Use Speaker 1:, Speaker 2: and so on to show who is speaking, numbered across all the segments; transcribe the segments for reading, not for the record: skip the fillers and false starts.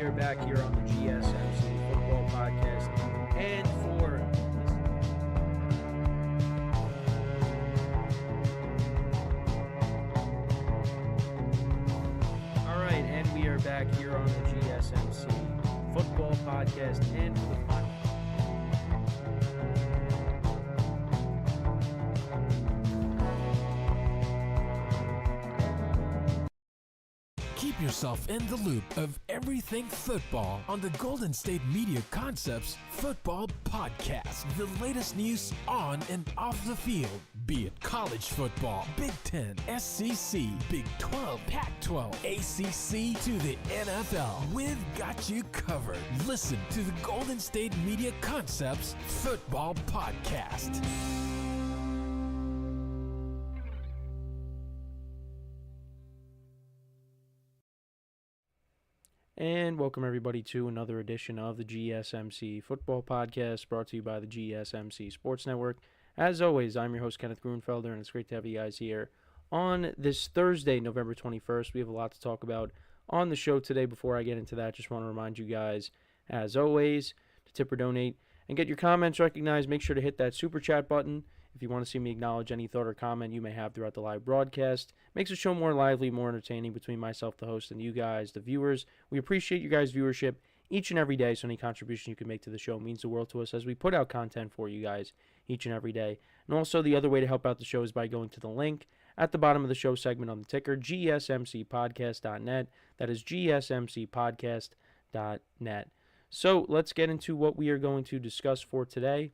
Speaker 1: are back here on the GSMC Football Podcast. And for all right, and we are back here on the GSMC Football Podcast. And for the final.
Speaker 2: Keep yourself in the loop of everything football on the Golden State Media Concepts Football Podcast. The latest news on and off the field, be it college football, Big Ten, SEC, Big 12, Pac-12, ACC to the NFL. We've got you covered. Listen to the Golden State Media Concepts Football Podcast.
Speaker 1: And welcome everybody to another edition of the GSMC Football Podcast, brought to you by the GSMC Sports Network. As always, I'm your host, Kenneth Grunfelder, and it's great to have you guys here on this Thursday, November 21st. We have a lot to talk about on the show today. Before I get into that, just want to remind you guys, as always, to tip or donate and get your comments recognized. Make sure to hit that super chat button if you want to see me acknowledge any thought or comment you may have throughout the live broadcast. Makes the show more lively, more entertaining between myself, the host, and you guys, the viewers. We appreciate you guys' viewership each and every day, so any contribution you can make to the show means the world to us as we put out content for you guys each and every day. And also, the other way to help out the show is by going to the link at the bottom of the show segment on the ticker, gsmcpodcast.net. That is gsmcpodcast.net. So let's get into what we are going to discuss for today.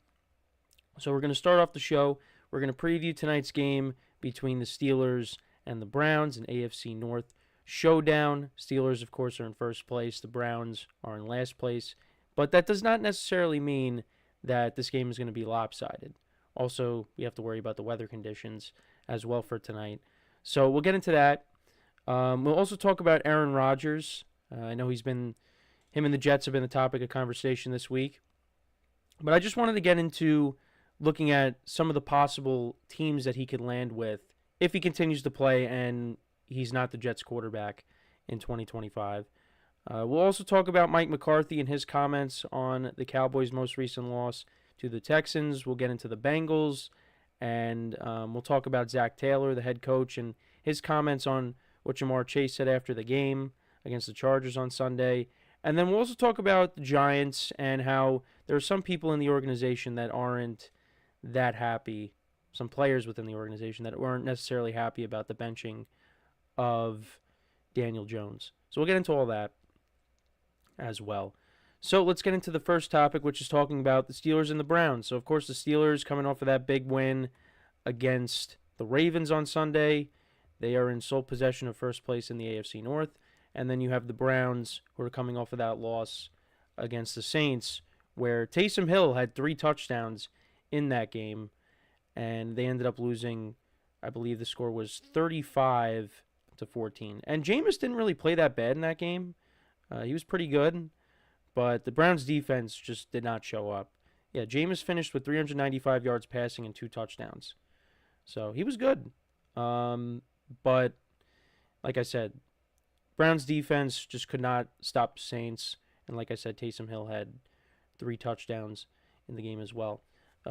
Speaker 1: So we're going to start off the show. We're going to preview tonight's game between the Steelers and the Browns in AFC North Showdown. Steelers, of course, are in first place. The Browns are in last place. But that does not necessarily mean that this game is going to be lopsided. Also, we have to worry about the weather conditions as well for tonight. So we'll get into that. We'll also talk about Aaron Rodgers. I know him and the Jets have been the topic of conversation this week. But I just wanted to get into looking at some of the possible teams that he could land with if he continues to play and he's not the Jets quarterback in 2025. We'll also talk about Mike McCarthy and his comments on the Cowboys' most recent loss to the Texans. We'll get into the Bengals, and we'll talk about Zach Taylor, the head coach, and his comments on what Jamar Chase said after the game against the Chargers on Sunday. And then we'll also talk about the Giants and how there are some people in the organization that aren't that happy, some players within the organization that weren't necessarily happy about the benching of Daniel Jones. So we'll get into all that as well. So let's get into the first topic, which is talking about the Steelers and the Browns. So, of course, the Steelers coming off of that big win against the Ravens on Sunday. They are in sole possession of first place in the AFC North. And then you have the Browns, who are coming off of that loss against the Saints, where Taysom Hill had 3 touchdowns in that game, and they ended up losing, I believe the score was 35-14. And Jameis didn't really play that bad in that game. He was pretty good, but the Browns' defense just did not show up. Yeah, Jameis finished with 395 yards passing and 2 touchdowns. So he was good. But, like I said, Browns defense just could not stop Saints. And like I said, Taysom Hill had 3 touchdowns in the game as well.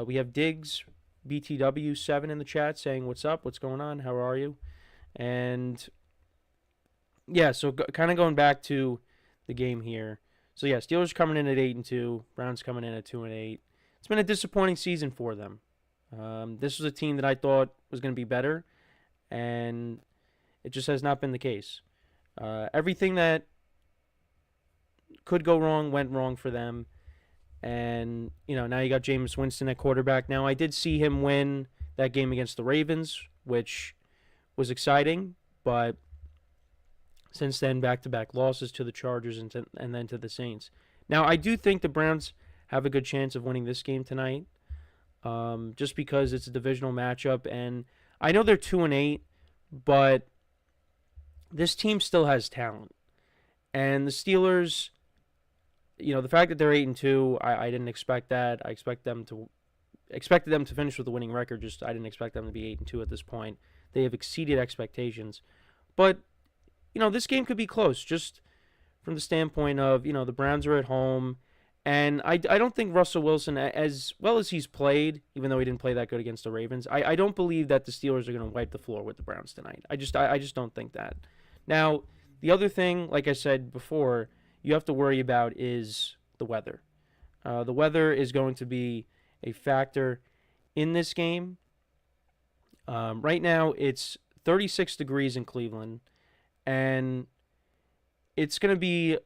Speaker 1: We have Diggs, BTW7 in the chat saying, what's up? What's going on? How are you? And, yeah, so kind of going back to the game here. So, yeah, Steelers coming in at 8-2. Browns coming in at 2-8. It's been a disappointing season for them. This was a team that I thought was going to be better, and it just has not been the case. Everything that could go wrong went wrong for them. And, now you got Jameis Winston at quarterback. Now, I did see him win that game against the Ravens, which was exciting. But since then, back-to-back losses to the Chargers and then to the Saints. Now, I do think the Browns have a good chance of winning this game tonight, just because it's a divisional matchup. And I know they're 2-8, but this team still has talent. And the Steelers, the fact that they're 8-2, I didn't expect that. I expected them to finish with a winning record. Just I didn't expect them to be 8-2 at this point. They have exceeded expectations. But, this game could be close. Just from the standpoint of, the Browns are at home. And I don't think Russell Wilson, as well as he's played, even though he didn't play that good against the Ravens, I don't believe that the Steelers are going to wipe the floor with the Browns tonight. I just don't think that. Now, the other thing, like I said before, you have to worry about is the weather. The weather is going to be a factor in this game. Right now, it's 36 degrees in Cleveland, and it's going to be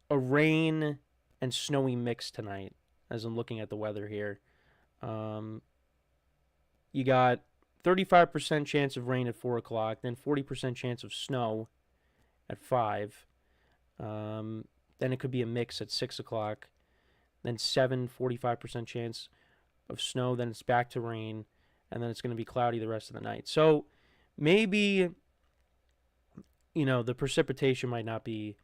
Speaker 1: a rain and snowy mix tonight as I'm looking at the weather here. You got 35% chance of rain at 4 o'clock, then 40% chance of snow at 5. Then it could be a mix at 6 o'clock. Then 45% chance of snow. Then it's back to rain. And then it's going to be cloudy the rest of the night. So maybe, the precipitation might not be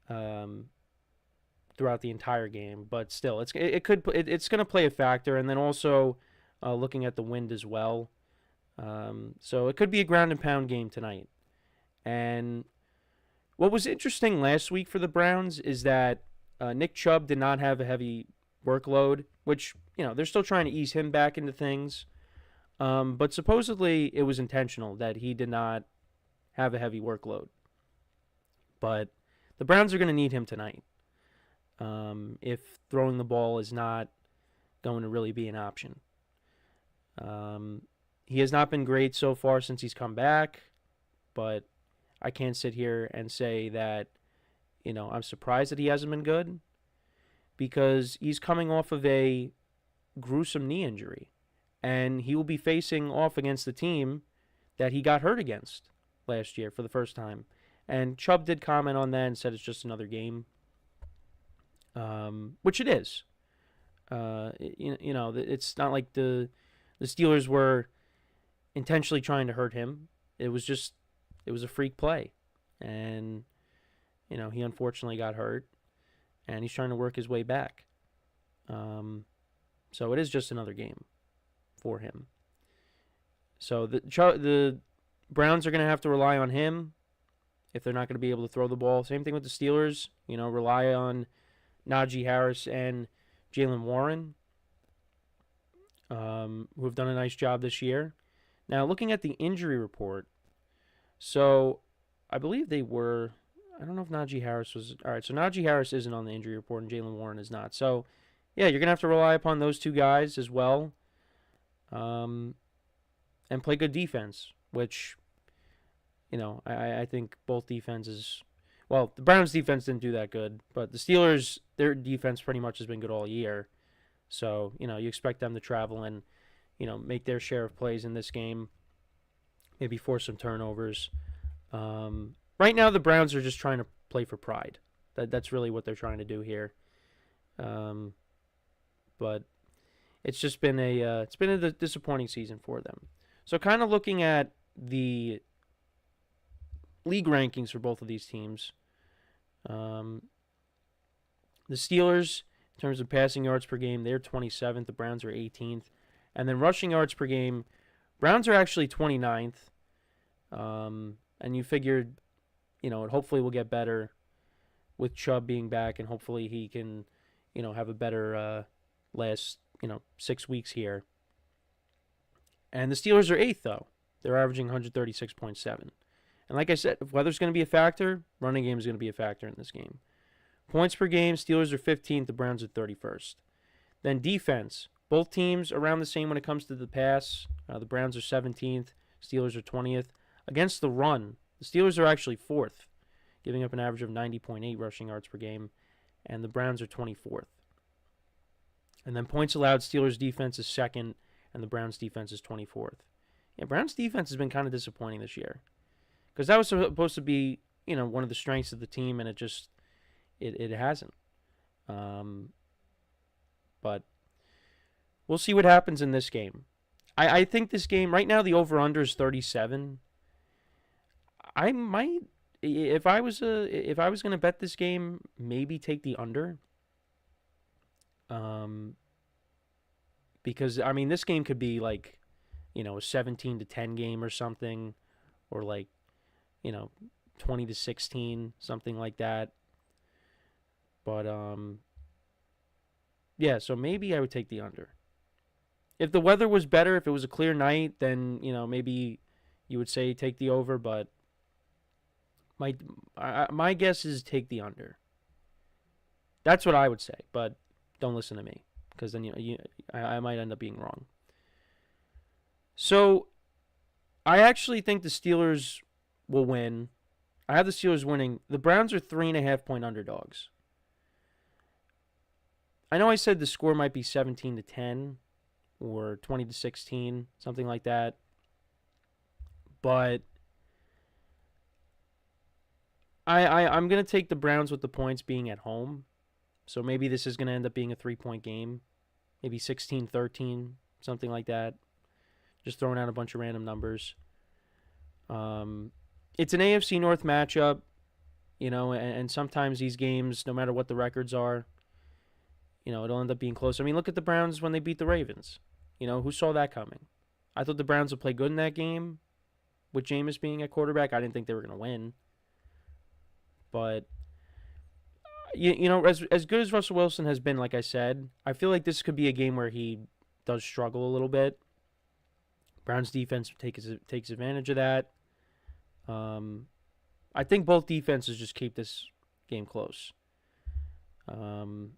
Speaker 1: throughout the entire game. But still, it's going to play a factor. And then also looking at the wind as well. So it could be a ground and pound game tonight. And what was interesting last week for the Browns is that Nick Chubb did not have a heavy workload, which, they're still trying to ease him back into things. But supposedly it was intentional that he did not have a heavy workload. But the Browns are going to need him tonight if throwing the ball is not going to really be an option. He has not been great so far since he's come back, but I can't sit here and say that, I'm surprised that he hasn't been good, because he's coming off of a gruesome knee injury, and he will be facing off against the team that he got hurt against last year for the first time. And Chubb did comment on that and said it's just another game, which it is. It's not like the Steelers were intentionally trying to hurt him. It was a freak play, and he unfortunately got hurt, and he's trying to work his way back. So it is just another game for him. So the Browns are going to have to rely on him if they're not going to be able to throw the ball. Same thing with the Steelers. Rely on Najee Harris and Jaylen Warren, who have done a nice job this year. Now, looking at the injury report, so I believe they were, I don't know if Najee Harris was, all right, so Najee Harris isn't on the injury report and Jaylen Warren is not. So, yeah, you're going to have to rely upon those two guys as well, and play good defense, which, I think both defenses, well, the Browns' defense didn't do that good, but the Steelers, their defense pretty much has been good all year. So, you expect them to travel and, make their share of plays in this game, maybe force some turnovers. Right now, the Browns are just trying to play for pride. That's really what they're trying to do here. But it's just been a disappointing season for them. So kind of looking at the league rankings for both of these teams, the Steelers, in terms of passing yards per game, they're 27th. The Browns are 18th. And then rushing yards per game, Browns are actually 29th. And you figured, it hopefully will get better with Chubb being back, and hopefully he can, have a better last, 6 weeks here. And the Steelers are 8th, though. They're averaging 136.7. And like I said, if weather's going to be a factor, running game is going to be a factor in this game. Points per game, Steelers are 15th, the Browns are 31st. Then defense, both teams around the same when it comes to the pass. The Browns are 17th, Steelers are 20th. Against the run, the Steelers are actually 4th, giving up an average of 90.8 rushing yards per game, and the Browns are 24th. And then points allowed, Steelers defense is 2nd, and the Browns defense is 24th. Yeah, Browns defense has been kind of disappointing this year, because that was supposed to be, one of the strengths of the team, and it just, it hasn't. But we'll see what happens in this game. I think this game, right now the over-under is 37. I might, if I was going to bet this game, maybe take the under. Because, this game could be a 17-10 game or something, or 20-16, something like that. But, yeah, so maybe I would take the under. If the weather was better, if it was a clear night, then, maybe you would say take the over, but my guess is take the under. That's what I would say, but don't listen to me, because then I might end up being wrong. So, I actually think the Steelers will win. I have the Steelers winning. The Browns are 3.5-point underdogs. I know I said the score might be 17-10 or 20-16, something like that. But I'm going to take the Browns with the points being at home. So maybe this is going to end up being a 3-point game. Maybe 16-13, something like that. Just throwing out a bunch of random numbers. It's an AFC North matchup, and sometimes these games, no matter what the records are, it'll end up being close. I mean, look at the Browns when they beat the Ravens. Who saw that coming? I thought the Browns would play good in that game with Jameis being at quarterback. I didn't think they were going to win. But, as good as Russell Wilson has been, like I said, I feel like this could be a game where he does struggle a little bit. Browns defense takes advantage of that. I think both defenses just keep this game close. And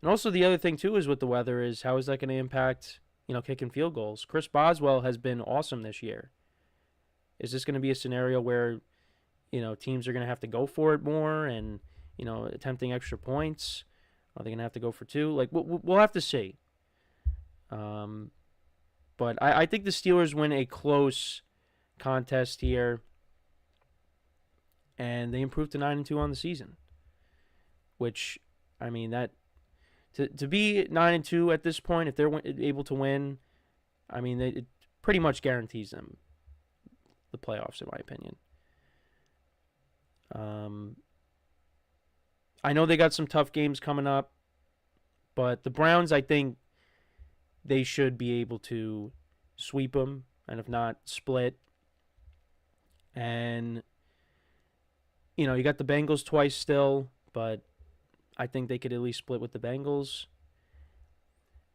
Speaker 1: also the other thing, too, is with the weather is how is that going to impact, kicking field goals? Chris Boswell has been awesome this year. Is this going to be a scenario where, teams are going to have to go for it more and, attempting extra points? Are they going to have to go for two? Like, we'll have to see. But I think the Steelers win a close contest here, and they improve to 9-2 on the season. Which, I mean, that to be 9-2 at this point, if they're able to win, I mean, it pretty much guarantees them the playoffs, in my opinion. I know they got some tough games coming up, but the Browns, I think, they should be able to sweep them, and if not, split. And, you got the Bengals twice still, but I think they could at least split with the Bengals.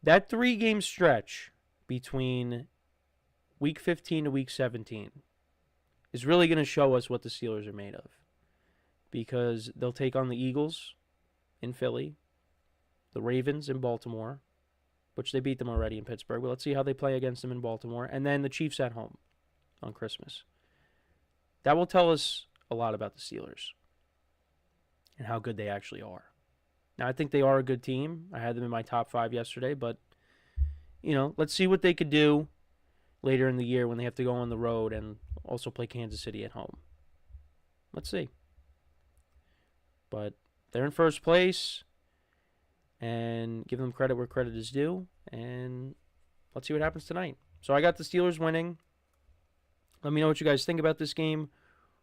Speaker 1: That 3-game stretch between Week 15 to Week 17 is really going to show us what the Steelers are made of. Because they'll take on the Eagles in Philly, the Ravens in Baltimore, which they beat them already in Pittsburgh. Well, let's see how they play against them in Baltimore. And then the Chiefs at home on Christmas. That will tell us a lot about the Steelers and how good they actually are. Now, I think they are a good team. I had them in my top 5 yesterday, but, let's see what they could do later in the year when they have to go on the road and also play Kansas City at home. Let's see. But they're in first place, and give them credit where credit is due, and let's see what happens tonight. So I got the Steelers winning. Let me know what you guys think about this game.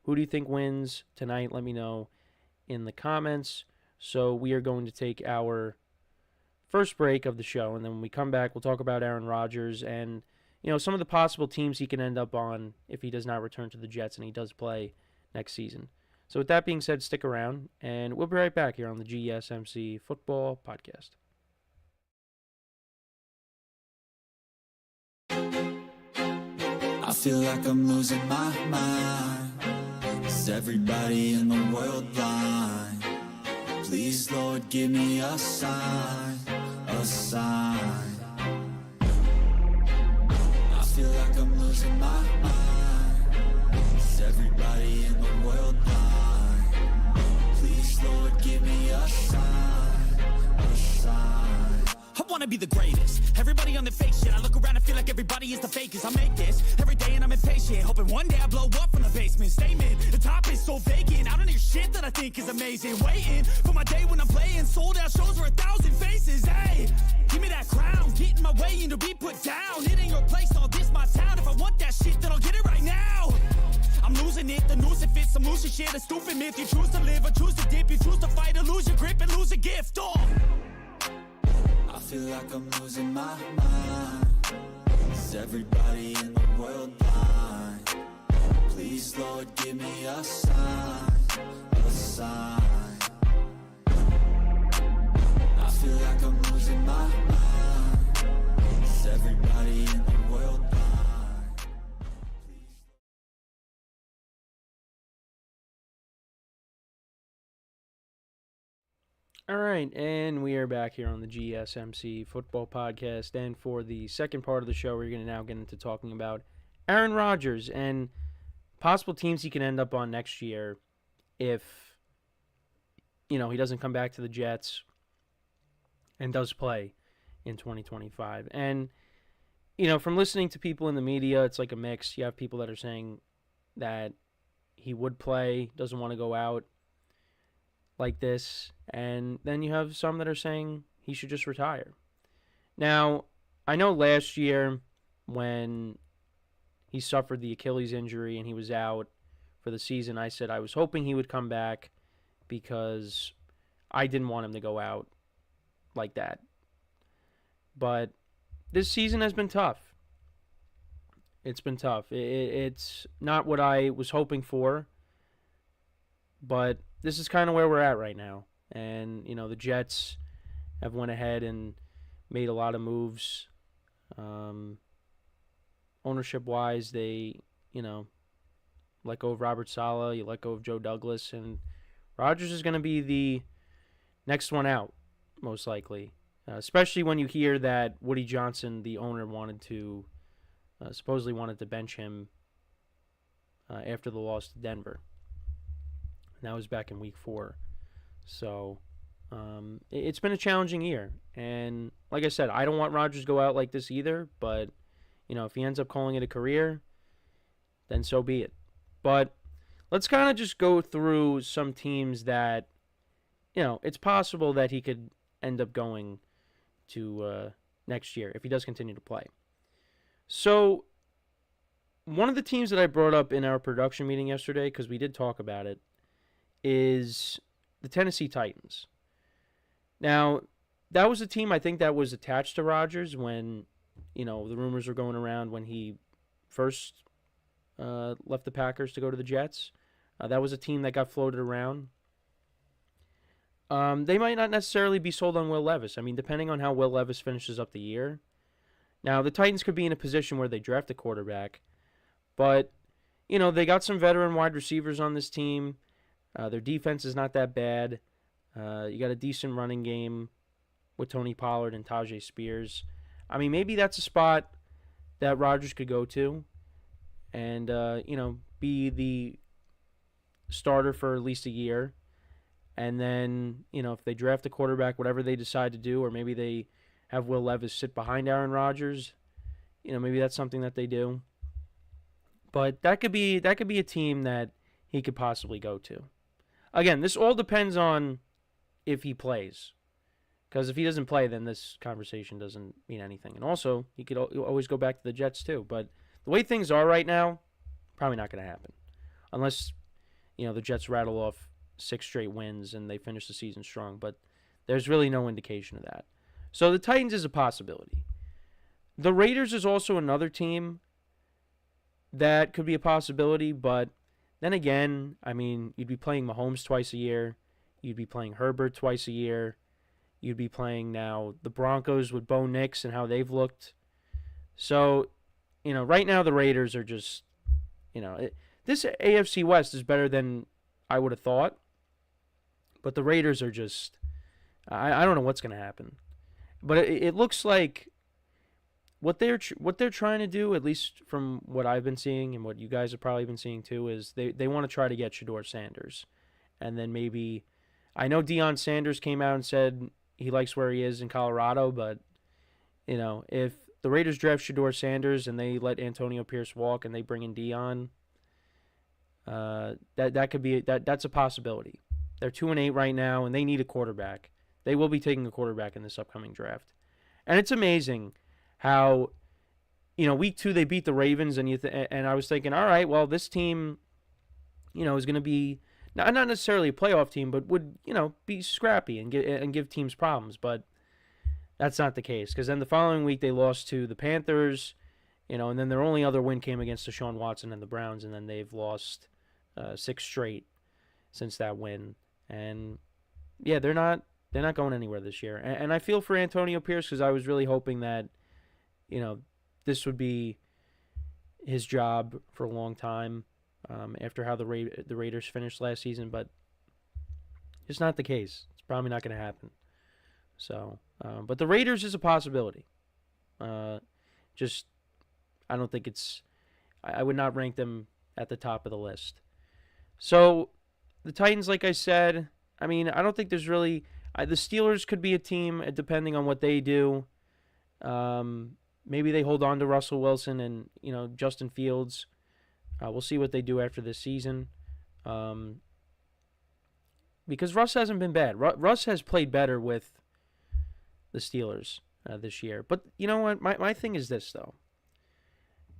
Speaker 1: Who do you think wins tonight? Let me know in the comments. So we are going to take our first break of the show, and then when we come back, we'll talk about Aaron Rodgers and, some of the possible teams he can end up on if he does not return to the Jets and he does play next season. So with that being said, stick around, and we'll be right back here on the GSMC Football Podcast.
Speaker 3: I feel like I'm losing my mind. Is everybody in the world blind? Please, Lord, give me a sign, a sign. I feel like I'm losing my mind. Is everybody in the world blind? Please, Lord, give me a sign, a sign.
Speaker 4: I wanna be the greatest. Everybody on the fake shit. I look around and feel like everybody is the fakest. I make this every day and I'm impatient, hoping one day I blow up from the basement. Statement, the top is so vacant. I don't hear shit that I think is amazing. Waiting for my day when I'm playing sold out shows for 1,000 faces. Hey, give me that crown, get in my way and to be put down. It ain't your place, all this my town. If I want that shit, then I'll get it right now. I'm losing it, the noose it fits, some losing shit, a stupid myth. You choose to live or choose to dip, you choose to fight or lose your grip and lose a gift.
Speaker 3: I feel like I'm losing my mind. Is everybody in the world blind? Please Please, Lord, give me a sign, a sign. I feel like I'm losing my mind. Is everybody in the world blind?
Speaker 1: All right, and we are back here on the GSMC Football Podcast. And for the second part of the show, we're going to now get into talking about Aaron Rodgers and possible teams he can end up on next year if, he doesn't come back to the Jets and does play in 2025. And, from listening to people in the media, it's like a mix. You have people that are saying that he would play, doesn't want to go out like this, and then you have some that are saying he should just retire. Now, I know last year when he suffered the Achilles injury and he was out for the season, I said I was hoping he would come back because I didn't want him to go out like that. But this season has been tough. It's been tough. It's not what I was hoping for, but this is kind of where we're at right now. And, the Jets have went ahead and made a lot of moves. Ownership-wise, they, let go of Robert Saleh, you let go of Joe Douglas, and Rodgers is going to be the next one out, most likely. Especially when you hear that Woody Johnson, the owner, supposedly wanted to bench him after the loss to Denver. And that was back in week 4. So it's been a challenging year. And like I said, I don't want Rodgers to go out like this either. But, if he ends up calling it a career, then so be it. But let's kind of just go through some teams that, it's possible that he could end up going to next year if he does continue to play. So one of the teams that I brought up in our production meeting yesterday, because we did talk about it, is the Tennessee Titans. Now, that was a team I think that was attached to Rodgers when, the rumors were going around when he first left the Packers to go to the Jets. That was a team that got floated around. They might not necessarily be sold on Will Levis. I mean, depending on how Will Levis finishes up the year. Now, the Titans could be in a position where they draft a quarterback. But, they got some veteran wide receivers on this team. Their defense is not that bad. You got a decent running game with Tony Pollard and Tajay Spears. I mean, maybe that's a spot that Rodgers could go to and, be the starter for at least a year. And then, if they draft a quarterback, whatever they decide to do, or maybe they have Will Levis sit behind Aaron Rodgers, maybe that's something that they do. But that could be a team that he could possibly go to. Again, this all depends on if he plays. Because if he doesn't play, then this conversation doesn't mean anything. And also, he could always go back to the Jets too. But the way things are right now, probably not going to happen. Unless, the Jets rattle off 6 straight wins and they finish the season strong. But there's really no indication of that. So the Titans is a possibility. The Raiders is also another team that could be a possibility. But then again, I mean, you'd be playing Mahomes twice a year. You'd be playing Herbert twice a year. You'd be playing now the Broncos with Bo Nix and how they've looked. So, right now the Raiders are just, this AFC West is better than I would have thought. But the Raiders are just, I don't know what's going to happen. But it looks like what they're trying to do, at least from what I've been seeing and what you guys have probably been seeing too, is they want to try to get Shedeur Sanders. And then maybe, I know Deion Sanders came out and said he likes where he is in Colorado, but, if the Raiders draft Shedeur Sanders and they let Antonio Pierce walk and they bring in Deion, that could be, that's a possibility. They're 2-8 right now, and they need a quarterback. They will be taking a quarterback in this upcoming draft. And it's amazing how, week 2 they beat the Ravens, and and I was thinking, all right, well, this team, is going to be not necessarily a playoff team, but would, be scrappy and give teams problems. But that's not the case, because then the following week they lost to the Panthers, And then their only other win came against Deshaun Watson and the Browns, and then they've lost 6 straight since that win. And yeah, they're not going anywhere this year. And I feel for Antonio Pierce because I was really hoping that, this would be his job for a long time after how the Raiders finished last season, but it's not the case. It's probably not going to happen. So, but the Raiders is a possibility. I don't think I would not rank them at the top of the list. So, the Titans, like I said, I don't think there's really... the Steelers could be a team, depending on what they do. Maybe they hold on to Russell Wilson and, Justin Fields. We'll see what they do after this season. Because Russ hasn't been bad. Russ has played better with the Steelers this year. But you know what? My thing is this, though.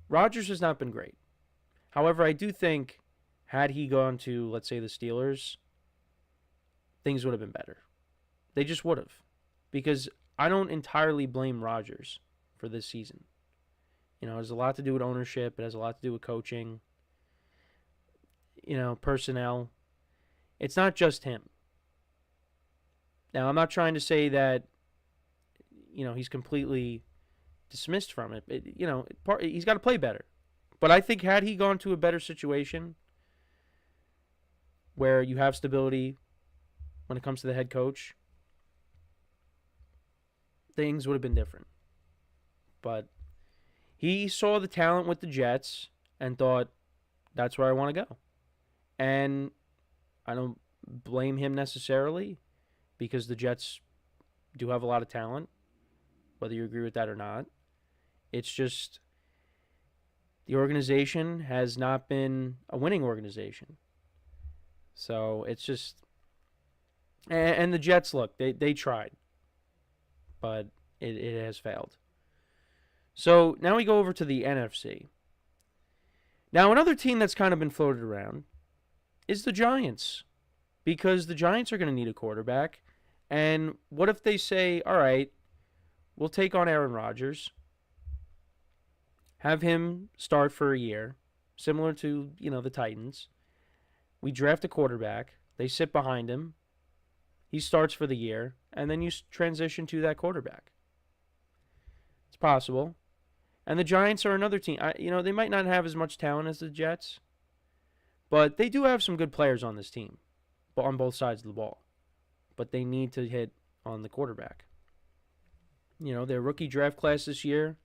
Speaker 1: Rodgers has not been great. However, I do think had he gone to, let's say, the Steelers, things would have been better. They just would have. Because I don't entirely blame Rodgers for this season. It has a lot to do with ownership. It has a lot to do with coaching. Personnel. It's not just him. Now, I'm not trying to say that, he's completely dismissed from it. He's got to play better. But I think had he gone to a better situation where you have stability when it comes to the head coach, things would have been different. But he saw the talent with the Jets and thought, that's where I want to go. And I don't blame him necessarily because the Jets do have a lot of talent, whether you agree with that or not. It's just the organization has not been a winning organization. So it's just... And the Jets, look, they tried. But it has failed. So now we go over to the NFC. Now another team that's kind of been floated around is the Giants. Because the Giants are going to need a quarterback. And what if they say, all right, we'll take on Aaron Rodgers, have him start for a year, similar to, the Titans. We draft a quarterback. They sit behind him. He starts for the year, and then you transition to that quarterback. It's possible. And the Giants are another team. They might not have as much talent as the Jets, but they do have some good players on this team, on both sides of the ball. But they need to hit on the quarterback. Their rookie draft class this year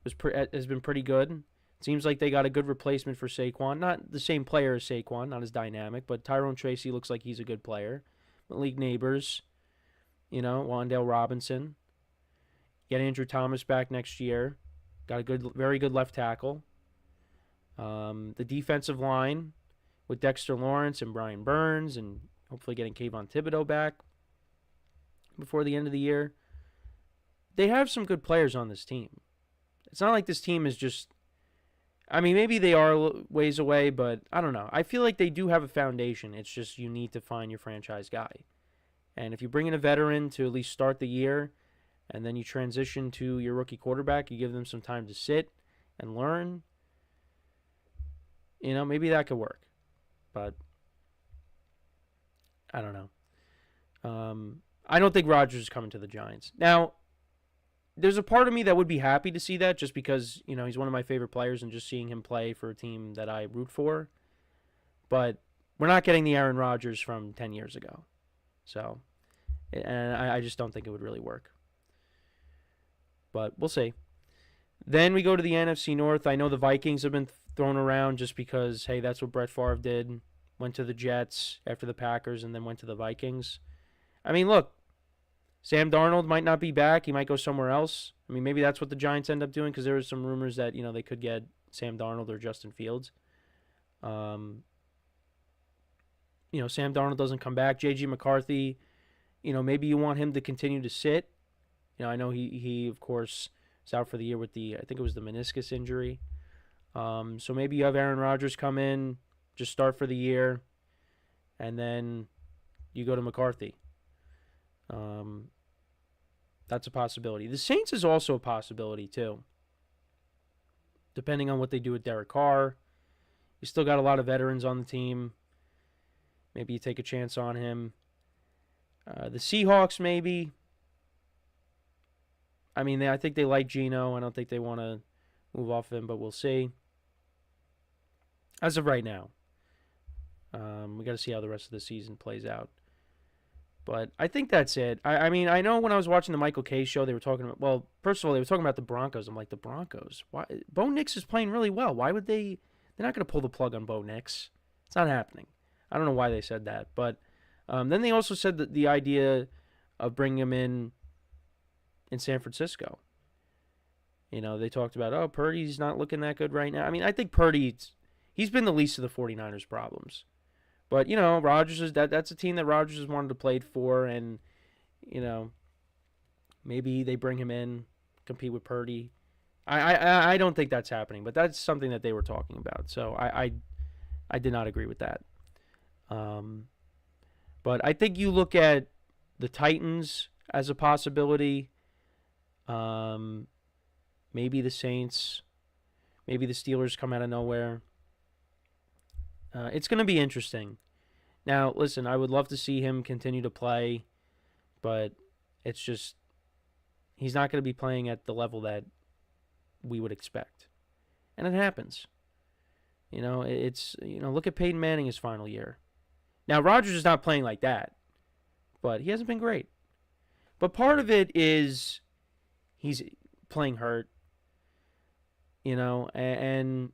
Speaker 1: has been pretty good. It seems like they got a good replacement for Saquon. Not the same player as Saquon, not as dynamic, but Tyrone Tracy looks like he's a good player. Malik Neighbors, Wan'Dale Robinson. Get Andrew Thomas back next year. Got a very good left tackle. The defensive line with Dexter Lawrence and Brian Burns and hopefully getting Kayvon Thibodeau back before the end of the year. They have some good players on this team. It's not like this team is just... maybe they are ways away, but I don't know. I feel like they do have a foundation. It's just you need to find your franchise guy. And if you bring in a veteran to at least start the year, and then you transition to your rookie quarterback, you give them some time to sit and learn, maybe that could work. But I don't know. I don't think Rodgers is coming to the Giants. Now, there's a part of me that would be happy to see that just because, he's one of my favorite players and just seeing him play for a team that I root for. But we're not getting the Aaron Rodgers from 10 years ago. So, and I just don't think it would really work. But we'll see. Then we go to the NFC North. I know the Vikings have been thrown around just because, hey, that's what Brett Favre did. Went to the Jets after the Packers and then went to the Vikings. Look, Sam Darnold might not be back. He might go somewhere else. Maybe that's what the Giants end up doing because there was some rumors that, they could get Sam Darnold or Justin Fields. Sam Darnold doesn't come back. J.J. McCarthy, maybe you want him to continue to sit. I know he of course, is out for the year with I think it was the meniscus injury. So maybe you have Aaron Rodgers come in, just start for the year, and then you go to McCarthy. That's a possibility. The Saints is also a possibility, too. depending on what they do with Derek Carr. You still got a lot of veterans on the team. Maybe you take a chance on him. The Seahawks, maybe. I mean, I think they like Geno. I don't think they want to move off him, but we'll see. As of right now, we got to see how the rest of the season plays out. But I think that's it. I mean, I know when I was watching the Michael Kay show, they were talking about, well, first of all, they were talking about the Broncos. I'm like, the Broncos? Why? Bo Nix is playing really well. Why would they? They're not going to pull the plug on Bo Nix. It's not happening. I don't know why they said that. But then they also said that the idea of bringing him in San Francisco. You know, they talked about, oh, Purdy's not looking that good right now. I mean, I think he's been the least of the 49ers' problems. But, you know, that's a team that Rodgers has wanted to play for, and, you know, maybe they bring him in, compete with Purdy. I don't think that's happening, but that's something that they were talking about. So I did not agree with that. But I think you look at the Titans as a possibility. Maybe the Saints. Maybe the Steelers come out of nowhere. It's going to be interesting. Now, listen, I would love to see him continue to play, but it's just he's not going to be playing at the level that we would expect. And it happens. You know, look at Peyton Manning his final year. Now, Rodgers is not playing like that, but he hasn't been great. But part of it is he's playing hurt, you know, and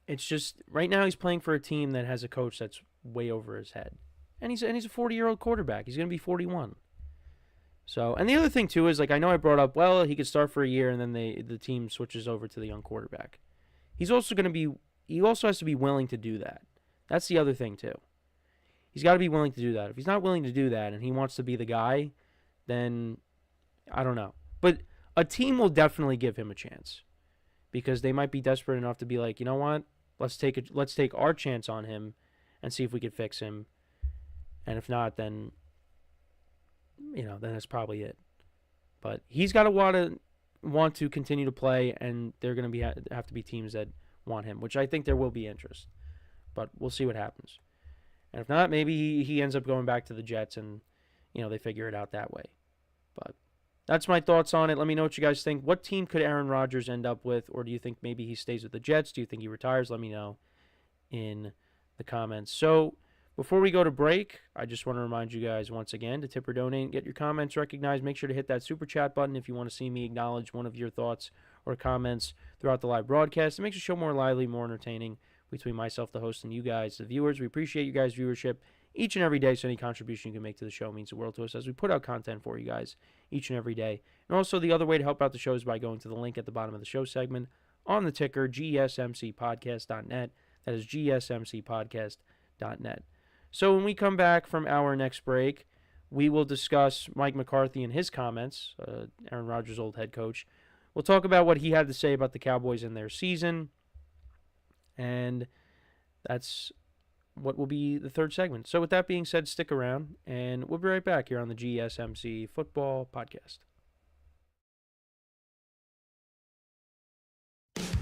Speaker 1: it's just right now he's playing for a team that has a coach that's way over his head. And he's a 40-year-old quarterback. He's going to be 41. So, and the other thing too is, like, I know I brought up, well, he could start for a year and then the team switches over to the young quarterback. He also has to be willing to do that. That's the other thing too. He's got to be willing to do that. If he's not willing to do that and he wants to be the guy, then I don't know. But a team will definitely give him a chance because they might be desperate enough to be like, you know what? Let's take our chance on him and see if we can fix him. And if not, then then that's probably it. But he's got to want to continue to play, and they're going to have to be teams that want him, which I think there will be interest. But we'll see what happens. And if not, maybe he ends up going back to the Jets and, they figure it out that way. But that's my thoughts on it. Let me know what you guys think. What team could Aaron Rodgers end up with? Or do you think maybe he stays with the Jets? Do you think he retires? Let me know in the comments. So before we go to break, I just want to remind you guys once again to tip or donate and get your comments recognized. Make sure to hit that super chat button if you want to see me acknowledge one of your thoughts or comments throughout the live broadcast. It makes the show more lively, more entertaining between myself, the host, and you guys, the viewers. We appreciate you guys' viewership each and every day, so any contribution you can make to the show means the world to us as we put out content for you guys each and every day. And also, the other way to help out the show is by going to the link at the bottom of the show segment on the ticker, GSMCpodcast.net. That is GSMCpodcast.net. So when we come back from our next break, we will discuss Mike McCarthy and his comments, Aaron Rodgers' old head coach. We'll talk about what he had to say about the Cowboys and their season, and that's what will be the third segment. So with that being said, stick around, and we'll be right back here on the GSMC Football Podcast.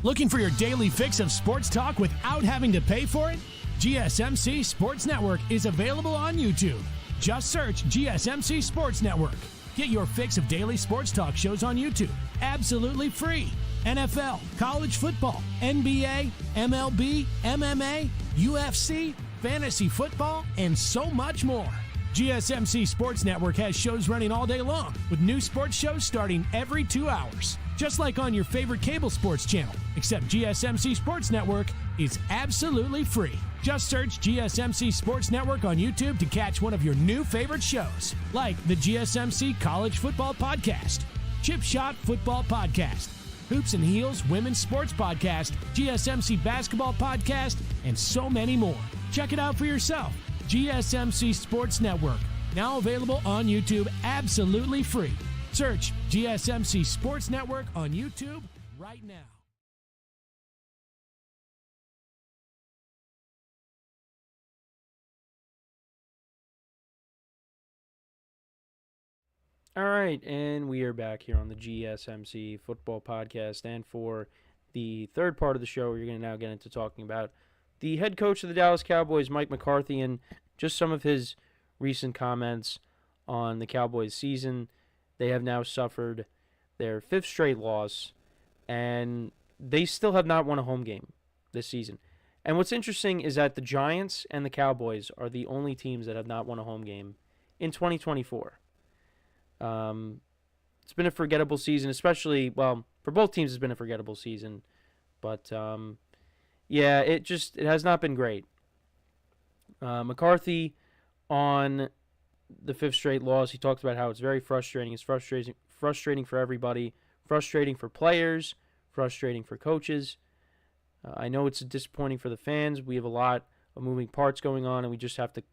Speaker 2: Looking for your daily fix of sports talk without having to pay for it? GSMC Sports Network is available on YouTube. Just search GSMC Sports Network. Get your fix of daily sports talk shows on YouTube, absolutely free. NFL, college football, NBA, MLB, MMA, UFC, fantasy football, and so much more. GSMC Sports Network has shows running all day long, with new sports shows starting every 2 hours. Just like on your favorite cable sports channel, except GSMC Sports Network is absolutely free. Just search GSMC Sports Network on YouTube to catch one of your new favorite shows, like the GSMC College Football Podcast, Chip Shot Football Podcast, Hoops and Heels Women's Sports Podcast, GSMC Basketball Podcast, and so many more. Check it out for yourself. GSMC Sports Network, now available on YouTube absolutely free. Search GSMC Sports Network on YouTube right now.
Speaker 1: All right, and we are back here on the GSMC Football Podcast. And for the third part of the show, we're going to now get into talking about the head coach of the Dallas Cowboys, Mike McCarthy, and just some of his recent comments on the Cowboys season. They have now suffered their 5th straight loss, and they still have not won a home game this season. And what's interesting is that the Giants and the Cowboys are the only teams that have not won a home game in 2024. It's been a forgettable season, especially, well, for both teams it's been a forgettable season. But, yeah, it has not been great. McCarthy, on the 5th straight loss, he talked about how it's very frustrating. It's frustrating for everybody, frustrating for players, frustrating for coaches. I know it's disappointing for the fans. We have a lot of moving parts going on, and we just have to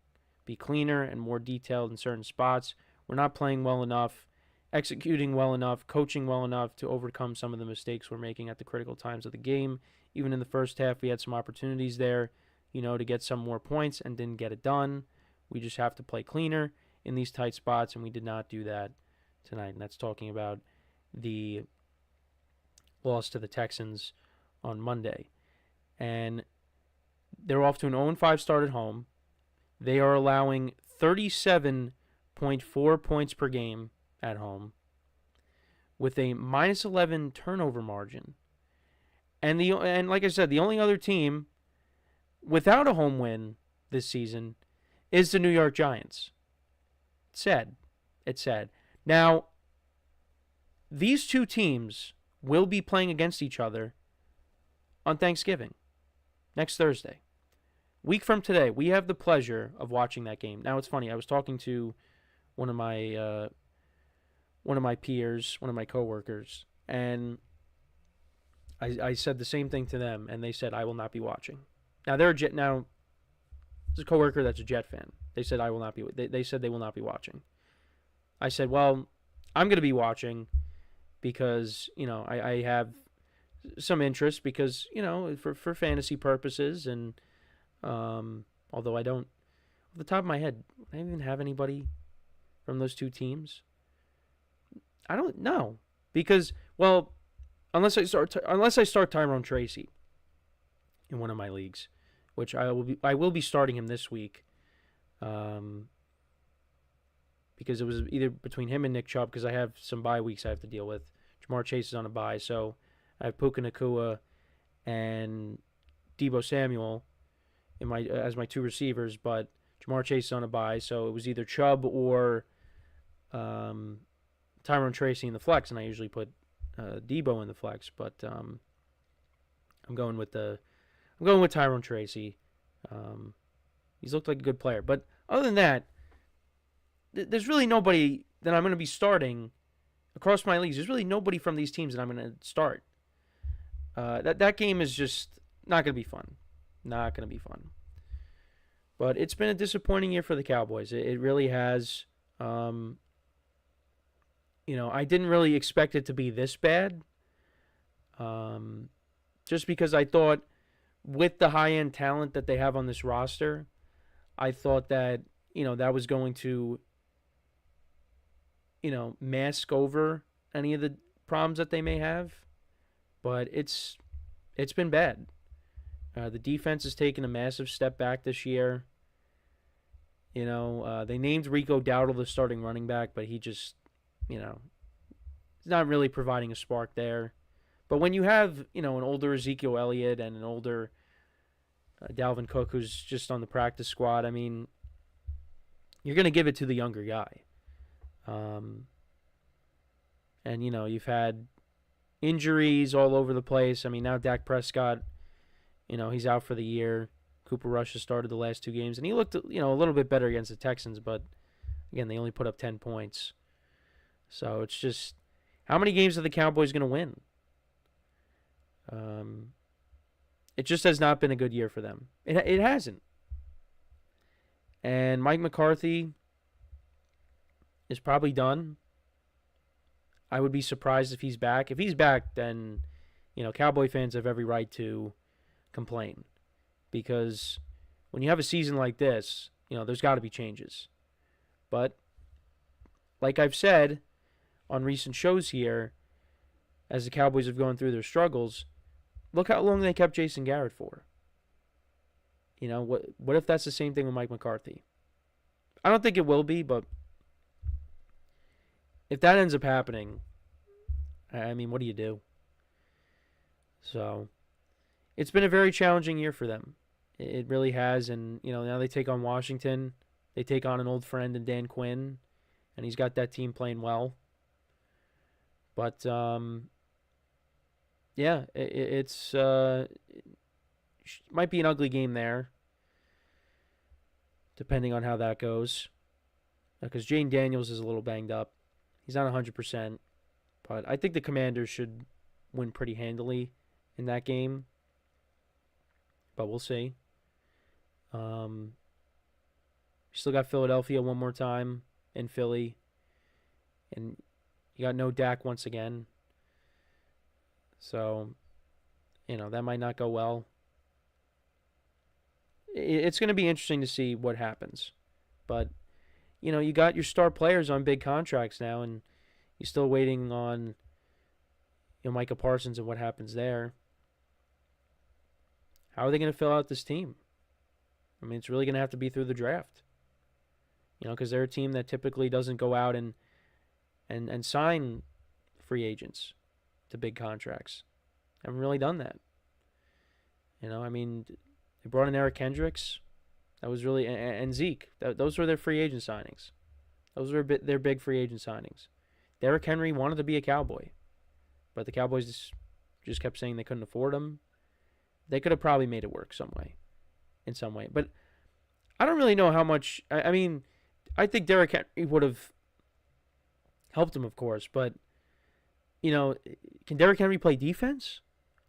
Speaker 1: be cleaner and more detailed in certain spots. We're not playing well enough, executing well enough, coaching well enough to overcome some of the mistakes we're making at the critical times of the game. Even in the first half, we had some opportunities there, to get some more points and didn't get it done. We just have to play cleaner in these tight spots, and we did not do that tonight. And that's talking about the loss to the Texans on Monday. And they're off to an 0-5 start at home. They are allowing 37.4 points per game at home with a -11 turnover margin. And like I said, the only other team without a home win this season is the New York Giants. It's sad. It's sad. Now, these two teams will be playing against each other on Thanksgiving, next Thursday. Week from today, we have the pleasure of watching that game. Now, it's funny. I was talking to one of my peers, one of my coworkers, and I said the same thing to them, and they said I will not be watching. Now there's a coworker that's a Jet fan. They said I will not be. They said they will not be watching. I said, well, I'm going to be watching because I have some interest because for fantasy purposes, and although I don't, off the top of my head, I don't even have anybody from those two teams. I don't know because, well, unless I start Tyrone Tracy in one of my leagues, which I will be starting him this week, because it was either between him and Nick Chubb because I have some bye weeks I have to deal with. Jamar Chase is on a bye, so I have Puka Nacua and Deebo Samuel as my two receivers, but Jamar Chase is on a bye, so it was either Chubb or Tyrone Tracy in the flex, and I usually put Deebo in the flex, but I'm going with Tyrone Tracy. He's looked like a good player, but other than that, there's really nobody that I'm going to be starting across my leagues. There's really nobody from these teams that I'm going to start. That game is just not going to be fun. Not going to be fun. But it's been a disappointing year for the Cowboys. It really has. I didn't really expect it to be this bad. Just because I thought with the high-end talent that they have on this roster, I thought that, that was going to, mask over any of the problems that they may have. But it's been bad. The defense has taken a massive step back this year. They named Rico Dowdle the starting running back, but he just, he's not really providing a spark there. But when you have, an older Ezekiel Elliott and an older Dalvin Cook who's just on the practice squad, I mean, you're going to give it to the younger guy. And, you've had injuries all over the place. I mean, now Dak Prescott, he's out for the year. Cooper Rush has started the last two games, and he looked, a little bit better against the Texans, but, again, they only put up 10 points. So it's just, how many games are the Cowboys going to win? It just has not been a good year for them. It hasn't. And Mike McCarthy is probably done. I would be surprised if he's back. If he's back, then, Cowboy fans have every right to complain. Because when you have a season like this, there's got to be changes. But, like I've said on recent shows here, as the Cowboys have gone through their struggles, look how long they kept Jason Garrett for. You know, what if that's the same thing with Mike McCarthy? I don't think it will be, but if that ends up happening, I mean, what do you do? So, it's been a very challenging year for them. It really has, and, you know, now they take on Washington. They take on an old friend in Dan Quinn, and he's got that team playing well. But, yeah, it's might be an ugly game there, depending on how that goes. Because Jane Daniels is a little banged up. He's not 100%. But I think the Commanders should win pretty handily in that game. But we'll see. You still got Philadelphia one more time in Philly. And you got no Dak once again. So, you know, that might not go well. It's going to be interesting to see what happens. But, you know, you got your star players on big contracts now, and you're still waiting on, you know, Micah Parsons and what happens there. How are they going to fill out this team? I mean, it's really going to have to be through the draft. You know, because they're a team that typically doesn't go out and sign free agents to big contracts. Haven't really done that. You know, I mean, they brought in Eric Kendricks. That was really, and Zeke. Those were their free agent signings. Those were their big free agent signings. Derrick Henry wanted to be a Cowboy, but the Cowboys just kept saying they couldn't afford him. They could have probably made it work in some way. But I don't really know how much. I mean, I think Derrick Henry would have helped him, of course. But, you know, can Derrick Henry play defense?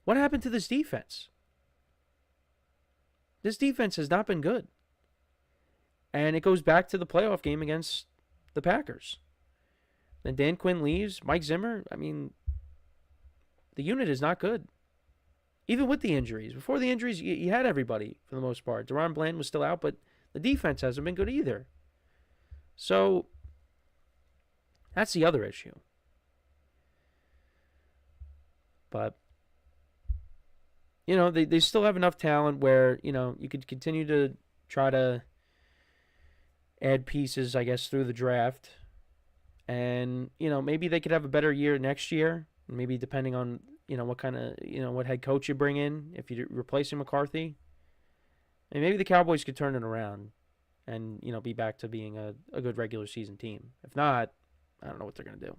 Speaker 1: What happened to this defense? This defense has not been good. And it goes back to the playoff game against the Packers. Then Dan Quinn leaves. Mike Zimmer, I mean, the unit is not good. Even with the injuries. Before the injuries, you had everybody for the most part. Deron Bland was still out, but the defense hasn't been good either. So, that's the other issue. But, you know, they still have enough talent where, you know, you could continue to try to add pieces, I guess, through the draft. And, you know, maybe they could have a better year next year. Maybe depending on, you know, what kind of, you know, what head coach you bring in. If you're replacing McCarthy. And maybe the Cowboys could turn it around and, you know, be back to being a good regular season team. If not, I don't know what they're going to do.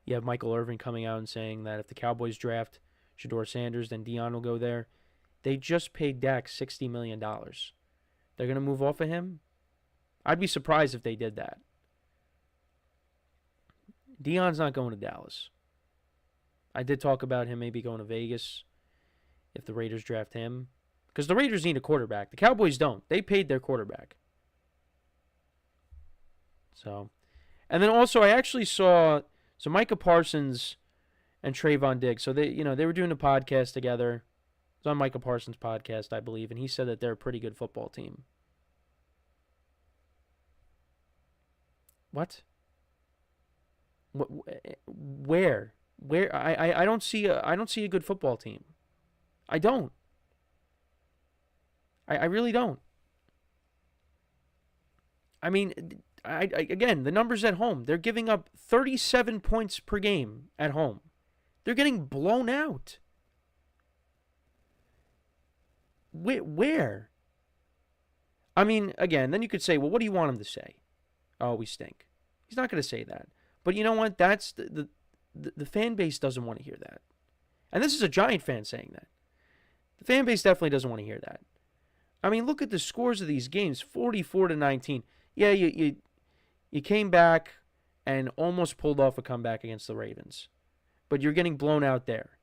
Speaker 1: You have Michael Irvin coming out and saying that if the Cowboys draft Shedeur Sanders, then Deion will go there. They just paid Dak $60 million. They're going to move off of him? I'd be surprised if they did that. Deion's not going to Dallas. I did talk about him maybe going to Vegas if the Raiders draft him. Because the Raiders need a quarterback. The Cowboys don't. They paid their quarterback. So, and then also I actually saw Micah Parsons and Trayvon Diggs. So they were doing a podcast together. It was on Micah Parsons' podcast, I believe, and he said that they're a pretty good football team. What? Where? I don't see a good football team. I don't. I really don't. I mean, again, the numbers at home. They're giving up 37 points per game at home. They're getting blown out. Where? I mean, again, then you could say, well, what do you want him to say? Oh, we stink. He's not going to say that. But you know what? That's the fan base doesn't want to hear that. And this is a Giant fan saying that. The fan base definitely doesn't want to hear that. I mean, look at the scores of these games, 44-19. Yeah, you came back and almost pulled off a comeback against the Ravens. But you're getting blown out there.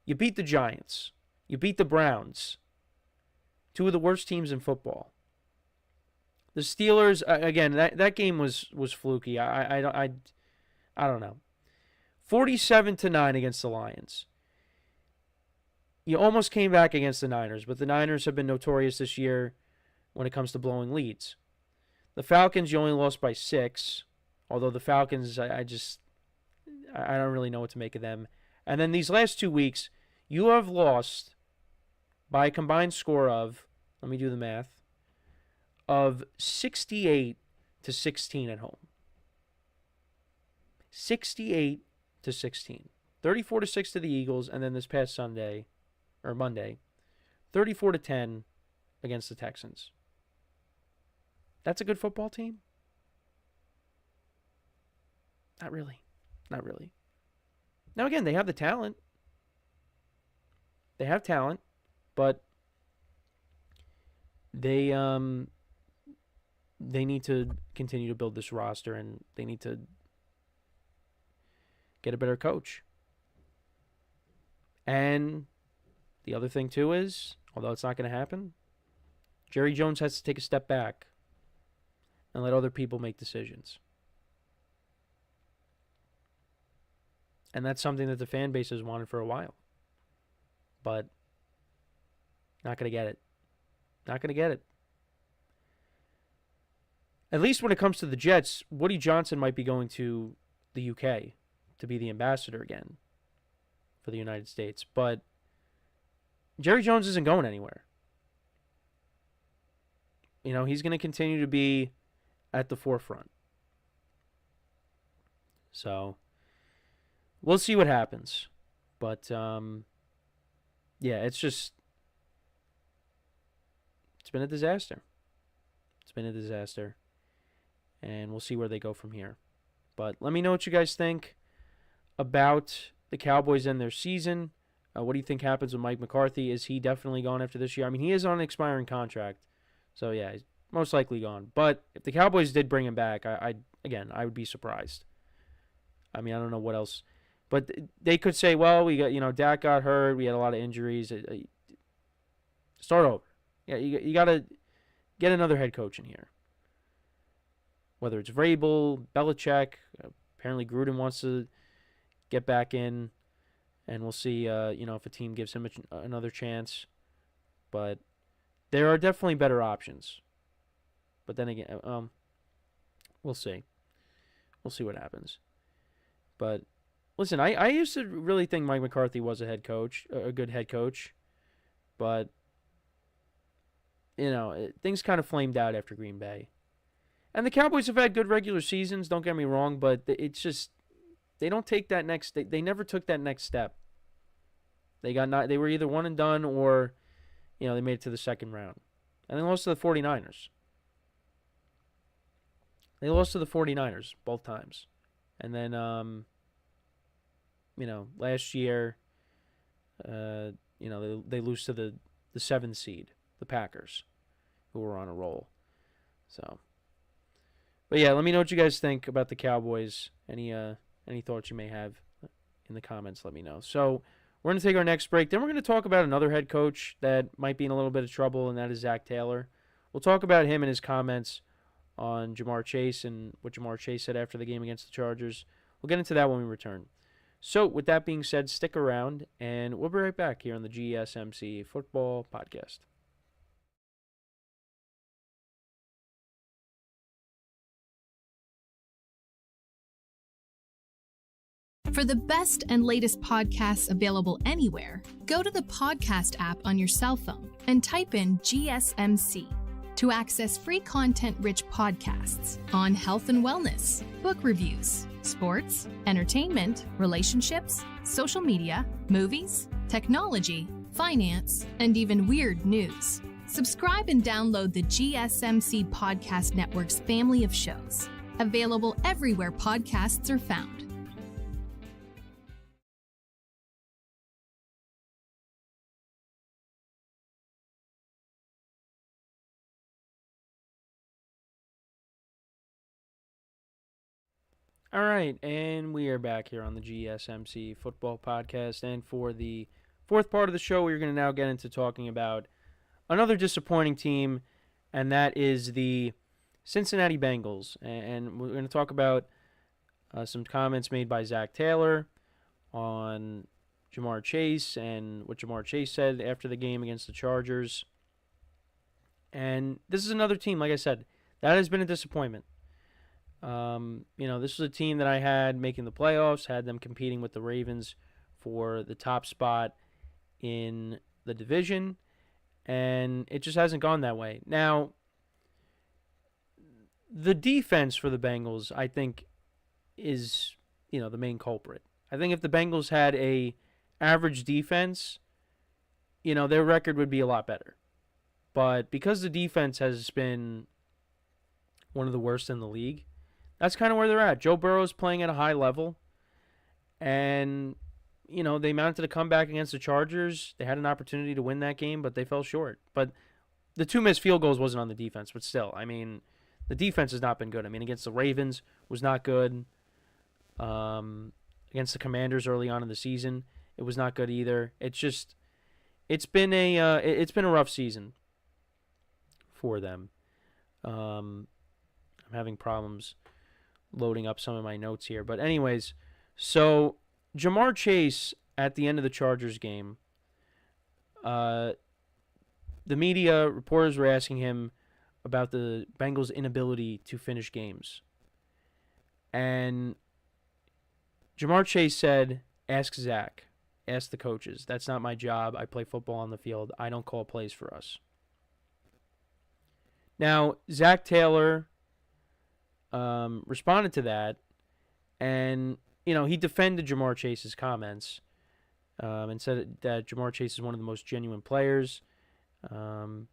Speaker 1: You beat the Giants. You beat the Browns. Two of the worst teams in football. The Steelers, again, that game was fluky. I don't know. 47-9 against the Lions. You almost came back against the Niners, but the Niners have been notorious this year when it comes to blowing leads. The Falcons, you only lost by 6, although the Falcons, I don't really know what to make of them. And then these last 2 weeks, you have lost by a combined score of, let me do the math, of 68-16 at home. 68-16. 34-6 to the Eagles, and then this past Monday, 34-10 against the Texans. That's a good football team? Not really. Not really. Now, again, they have the talent. They have talent, but they need to continue to build this roster, and they need to get a better coach. And the other thing, too, is, although it's not going to happen, Jerry Jones has to take a step back and let other people make decisions. And that's something that the fan base has wanted for a while. But not going to get it. Not going to get it. At least when it comes to the Jets, Woody Johnson might be going to the UK to be the ambassador again for the United States. But Jerry Jones isn't going anywhere. You know, he's going to continue to be at the forefront. So we'll see what happens. But, yeah, it's been a disaster. It's been a disaster. And we'll see where they go from here. But let me know what you guys think about the Cowboys and their season. What do you think happens with Mike McCarthy? Is he definitely gone after this year? I mean, he is on an expiring contract. So, yeah, he's most likely gone. But if the Cowboys did bring him back, I would be surprised. I mean, I don't know what else. But they could say, well, we got, Dak got hurt. We had a lot of injuries. Start over. Yeah, you got to get another head coach in here. Whether it's Vrabel, Belichick, apparently Gruden wants to get back in, and we'll see, if a team gives him another chance. But there are definitely better options. But then again, we'll see. We'll see what happens. But listen, I used to really think Mike McCarthy was a good head coach. But, things kind of flamed out after Green Bay. And the Cowboys have had good regular seasons, don't get me wrong, but it's just, they don't take that they never took that next step. They were either one and done or, they made it to the second round. And they lost to the 49ers. They lost to the 49ers both times. And then, last year, they lose to the 7th seed, the Packers, who were on a roll. So, but yeah, let me know what you guys think about the Cowboys. Any thoughts you may have in the comments, let me know. So, we're going to take our next break. Then we're going to talk about another head coach that might be in a little bit of trouble, and that is Zach Taylor. We'll talk about him and his comments on Jamar Chase and what Jamar Chase said after the game against the Chargers. We'll get into that when we return. So, with that being said, stick around, and we'll be right back here on the GSMC Football Podcast.
Speaker 5: For the best and latest podcasts available anywhere, go to the podcast app on your cell phone and type in GSMC to access free content-rich podcasts on health and wellness, book reviews, sports, entertainment, relationships, social media, movies, technology, finance, and even weird news. Subscribe and download the GSMC Podcast Network's family of shows, available everywhere podcasts are found.
Speaker 1: All right, and we are back here on the GSMC Football Podcast. And for the fourth part of the show, we're going to now get into talking about another disappointing team, and that is the Cincinnati Bengals. And we're going to talk about some comments made by Zach Taylor on Jamar Chase and what Jamar Chase said after the game against the Chargers. And this is another team, like I said, that has been a disappointment. This was a team that I had making the playoffs, had them competing with the Ravens for the top spot in the division, and it just hasn't gone that way. Now, the defense for the Bengals, I think, is, the main culprit. I think if the Bengals had a average defense, their record would be a lot better. But because the defense has been one of the worst in the league, that's kind of where they're at. Joe Burrow's playing at a high level, and they mounted a comeback against the Chargers. They had an opportunity to win that game, but they fell short. But the 2 missed field goals wasn't on the defense, but still, the defense has not been good. Against the Ravens was not good. Against the Commanders early on in the season, it was not good either. It's been a rough season for them. I'm having problems loading up some of my notes here, but anyways, so Jamar Chase at the end of the Chargers game, the media reporters were asking him about the Bengals' inability to finish games. And Jamar Chase said, "Ask Zach. Ask the coaches. That's not my job. I play football on the field. I don't call plays for us." Now, Zach Taylor responded to that, and, he defended Jamar Chase's comments and said that Jamar Chase is one of the most genuine players. And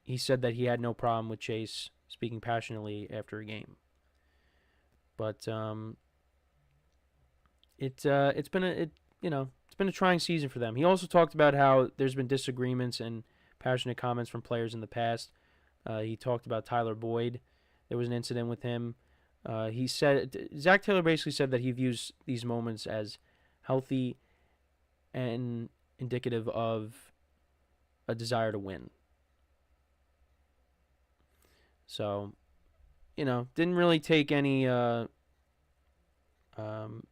Speaker 1: he said that he had no problem with Chase speaking passionately after a game. But it's been a trying season for them. He also talked about how there's been disagreements and passionate comments from players in the past. He talked about Tyler Boyd. There was an incident with him. He said Zach Taylor basically said that he views these moments as healthy and indicative of a desire to win. So, didn't really take any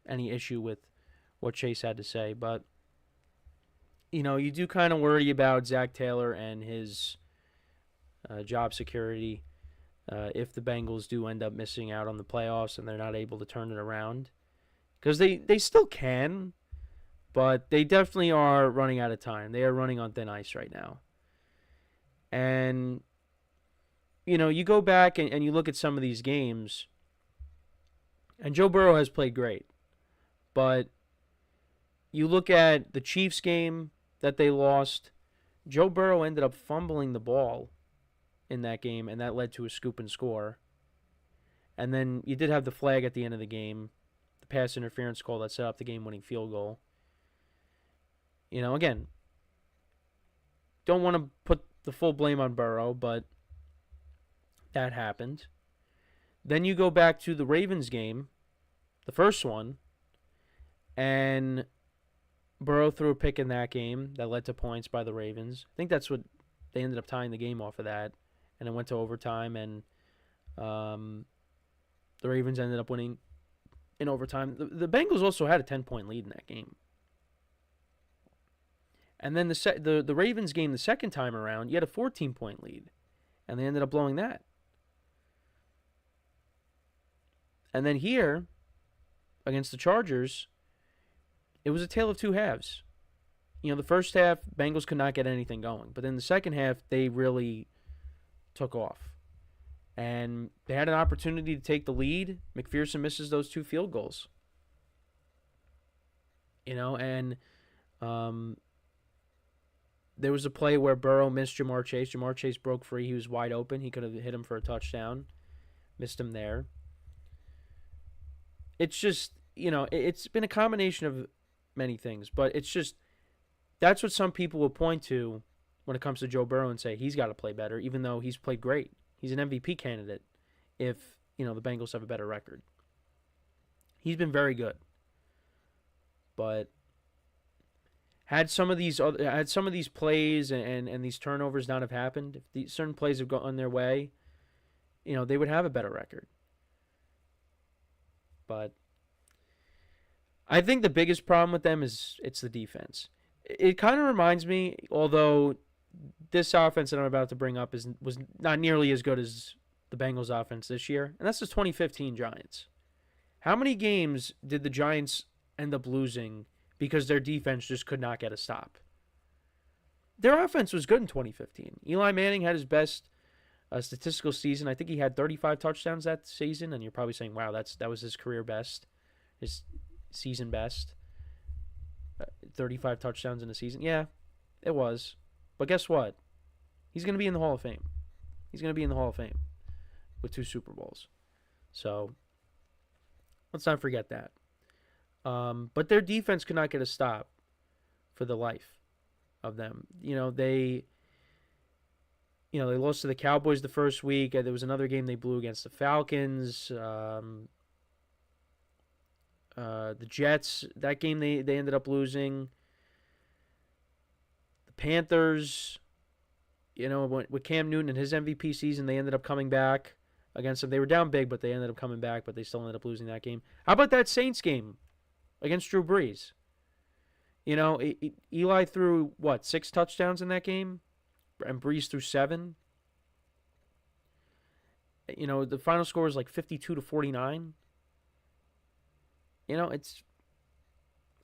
Speaker 1: issue with what Chase had to say, but you do kind of worry about Zach Taylor and his job security if the Bengals do end up missing out on the playoffs and they're not able to turn it around, because they still can, but they definitely are running out of time. They are running on thin ice right now. And you go back and you look at some of these games, and Joe Burrow has played great. But you look at the Chiefs game that they lost, Joe Burrow ended up fumbling the ball in that game, and that led to a scoop and score. And then you did have the flag at the end of the game, the pass interference call that set up the game-winning field goal. Again, don't want to put the full blame on Burrow, but that happened. Then you go back to the Ravens game, the first one, and Burrow threw a pick in that game that led to points by the Ravens. I think that's what they ended up tying the game off of that, and it went to overtime, and the Ravens ended up winning in overtime. The Bengals also had a 10-point lead in that game. And then the Ravens game the second time around, you had a 14-point lead, and they ended up blowing that. And then here, against the Chargers, it was a tale of two halves. The first half, Bengals could not get anything going. But then the second half, they really took off. And they had an opportunity to take the lead. McPherson misses those 2 field goals. And there was a play where Burrow missed Jamar Chase. Jamar Chase broke free. He was wide open. He could have hit him for a touchdown. Missed him there. It's just, it's been a combination of many things. But it's just, that's what some people will point to when it comes to Joe Burrow and say he's got to play better, even though he's played great. He's an MVP candidate if, the Bengals have a better record. He's been very good. But had some of these plays and these turnovers not have happened, if certain plays have gone their way, they would have a better record. But I think the biggest problem with them is it's the defense. It kind of reminds me, although this offense that I'm about to bring up was not nearly as good as the Bengals offense this year, and that's the 2015 Giants. How many games did the Giants end up losing because their defense just could not get a stop? Their offense was good in 2015. Eli Manning had his best statistical season. I think he had 35 touchdowns that season, and you're probably saying, wow, that was his career best, his season best. 35 touchdowns in a season. Yeah, it was. But guess what? He's going to be in the Hall of Fame. He's going to be in the Hall of Fame with 2 Super Bowls. So let's not forget that. But their defense could not get a stop for the life of them. They lost to the Cowboys the first week. There was another game they blew against the Falcons. The Jets, that game they ended up losing. The Panthers, with Cam Newton and his MVP season, they ended up coming back against them. They were down big, but they ended up coming back, but they still ended up losing that game. How about that Saints game against Drew Brees? Eli threw, 6 touchdowns in that game? And Brees threw 7. The final score was like 52-49.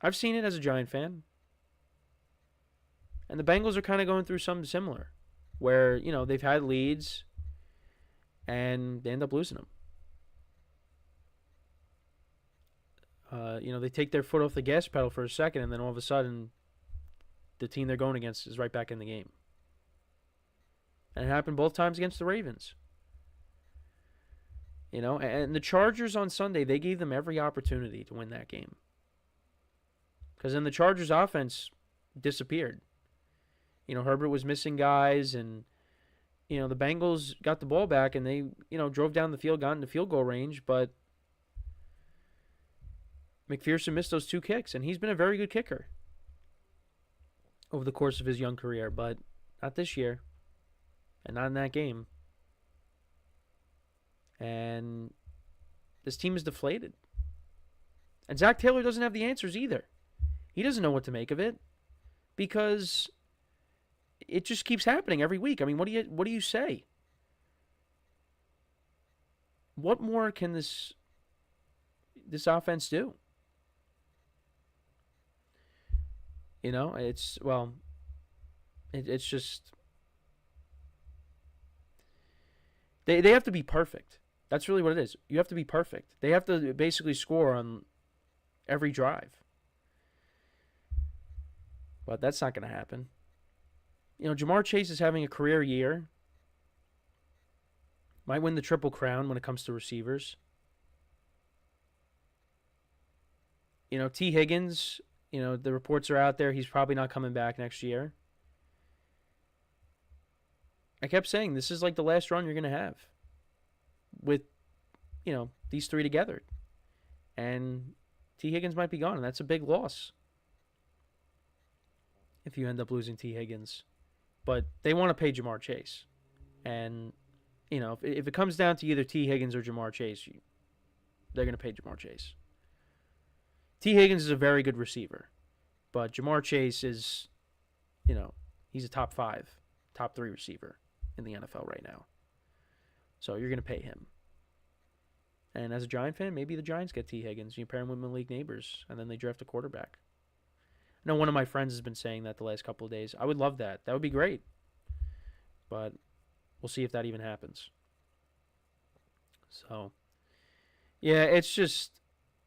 Speaker 1: I've seen it as a Giant fan. And the Bengals are kind of going through something similar, where, they've had leads and they end up losing them. They take their foot off the gas pedal for a second, and then all of a sudden, the team they're going against is right back in the game. And it happened both times against the Ravens. And the Chargers on Sunday, they gave them every opportunity to win that game. Because then the Chargers offense disappeared. Herbert was missing guys, and, the Bengals got the ball back, and they, drove down the field, got into field goal range, but McPherson missed those 2 kicks, and he's been a very good kicker over the course of his young career, but not this year, and not in that game. And this team is deflated. And Zach Taylor doesn't have the answers either. He doesn't know what to make of it, because it just keeps happening every week. I mean, what do you say? What more can this offense do? It's just they have to be perfect. That's really what it is. You have to be perfect. They have to basically score on every drive. But that's not going to happen. Jamar Chase is having a career year. Might win the Triple Crown when it comes to receivers. T. Higgins, the reports are out there. He's probably not coming back next year. I kept saying this is like the last run you're going to have with, these 3 together. And T. Higgins might be gone, and that's a big loss if you end up losing T. Higgins. But they want to pay Jamar Chase. And, if it comes down to either T. Higgins or Jamar Chase, they're going to pay Jamar Chase. T. Higgins is a very good receiver. But Jamar Chase is, he's a top 5, top 3 receiver in the NFL right now. So you're going to pay him. And as a Giant fan, maybe the Giants get T. Higgins. You pair him with Malik Neighbors, and then they draft a quarterback. I know one of my friends has been saying that the last couple of days. I would love that. That would be great. But we'll see if that even happens. So, yeah, it's just,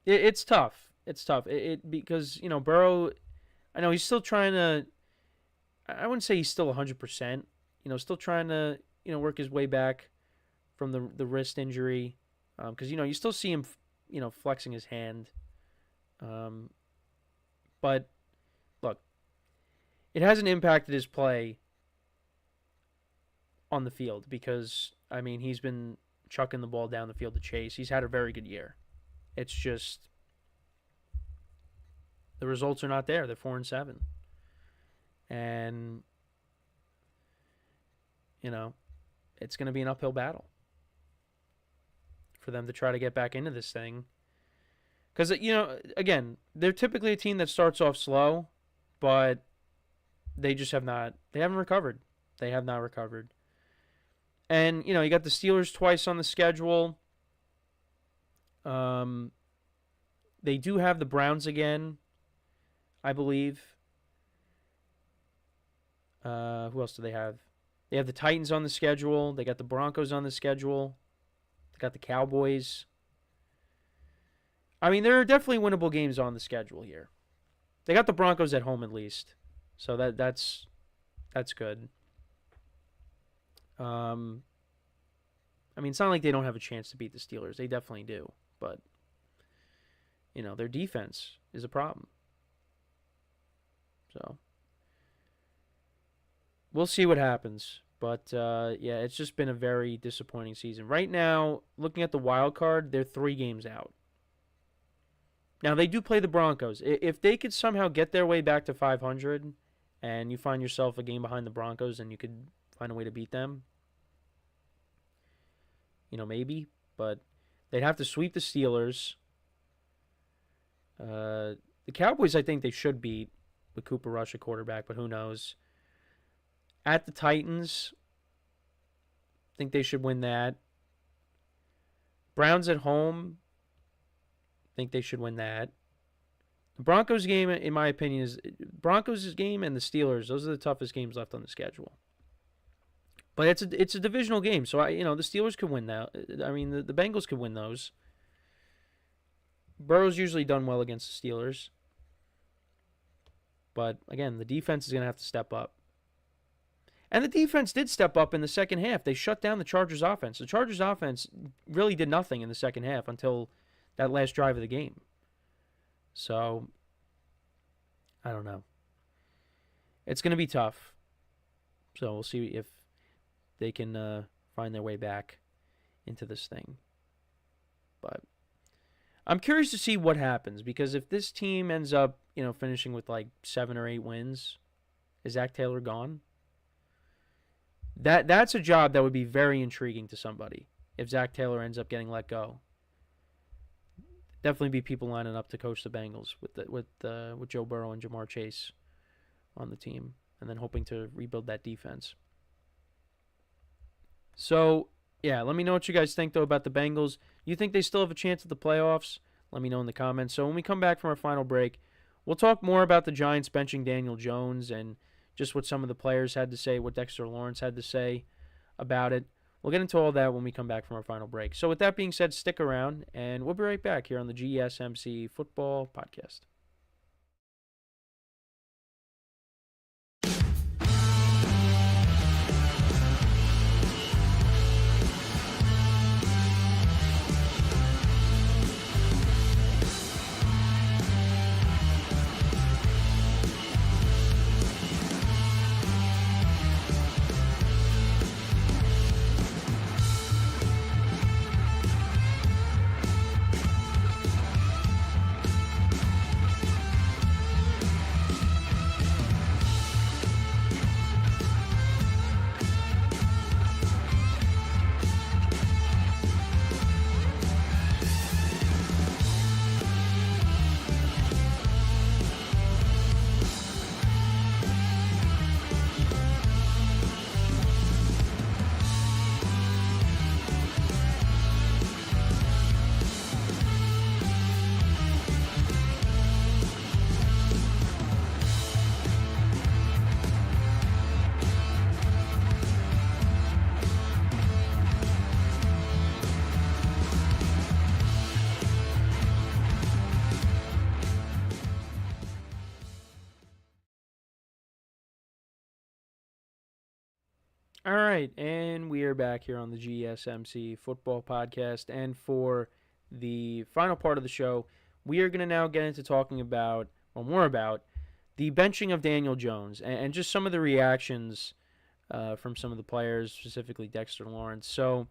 Speaker 1: it's tough. It's tough. Because, Burrow, I know he's still trying to, I wouldn't say he's still 100%. Still trying to, work his way back from the wrist injury. Because, you still see him, flexing his hand. But, look, it hasn't impacted his play on the field because, he's been chucking the ball down the field to Chase. He's had a very good year. It's just the results are not there. They're 4-7. And, it's going to be an uphill battle for them to try to get back into this thing. Because, again, they're typically a team that starts off slow, but they just haven't recovered. They have not recovered. And, you got the Steelers twice on the schedule. They do have the Browns again, I believe. Who else do they have? They have the Titans on the schedule. They got the Broncos on the schedule. They got the Cowboys. I mean, there are definitely winnable games on the schedule here. They got the Broncos at home at least, so that's good. I mean, it's not like they don't have a chance to beat the Steelers. They definitely do, but their defense is a problem. So we'll see what happens. But, yeah, it's just been a very disappointing season. Right now, looking at the wild card, they're 3 games out. Now, they do play the Broncos. If they could somehow get their way back to 500 and you find yourself a game behind the Broncos and you could find a way to beat them, maybe. But they'd have to sweep the Steelers. The Cowboys, I think they should beat with Cooper Rush at quarterback, but who knows. At the Titans, I think they should win that. Browns at home, I think they should win that. The Broncos game, in my opinion, is Broncos' game and the Steelers. Those are the toughest games left on the schedule. But it's a divisional game, so the Steelers could win that. I mean, the Bengals could win those. Burrow's usually done well against the Steelers. But, again, the defense is going to have to step up. And the defense did step up in the second half. They shut down the Chargers' offense. The Chargers' offense really did nothing in the second half until that last drive of the game. So, I don't know. It's going to be tough. So, we'll see if they can find their way back into this thing. But I'm curious to see what happens, because if this team ends up, finishing with like 7 or 8 wins, is Zach Taylor gone? That's a job that would be very intriguing to somebody if Zach Taylor ends up getting let go. Definitely be people lining up to coach the Bengals with Joe Burrow and Jamar Chase on the team, and then hoping to rebuild that defense. So, yeah, let me know what you guys think, though, about the Bengals. You think they still have a chance at the playoffs? Let me know in the comments. So when we come back from our final break, we'll talk more about the Giants benching Daniel Jones and just what some of the players had to say, what Dexter Lawrence had to say about it. We'll get into all that when we come back from our final break. So with that being said, stick around, and we'll be right back here on the GSMC Football Podcast. All right, and we are back here on the GSMC Football Podcast, and for the final part of the show, we are going to now get into talking about, or more about, the benching of Daniel Jones, and just some of the reactions from some of the players, specifically Dexter Lawrence. So,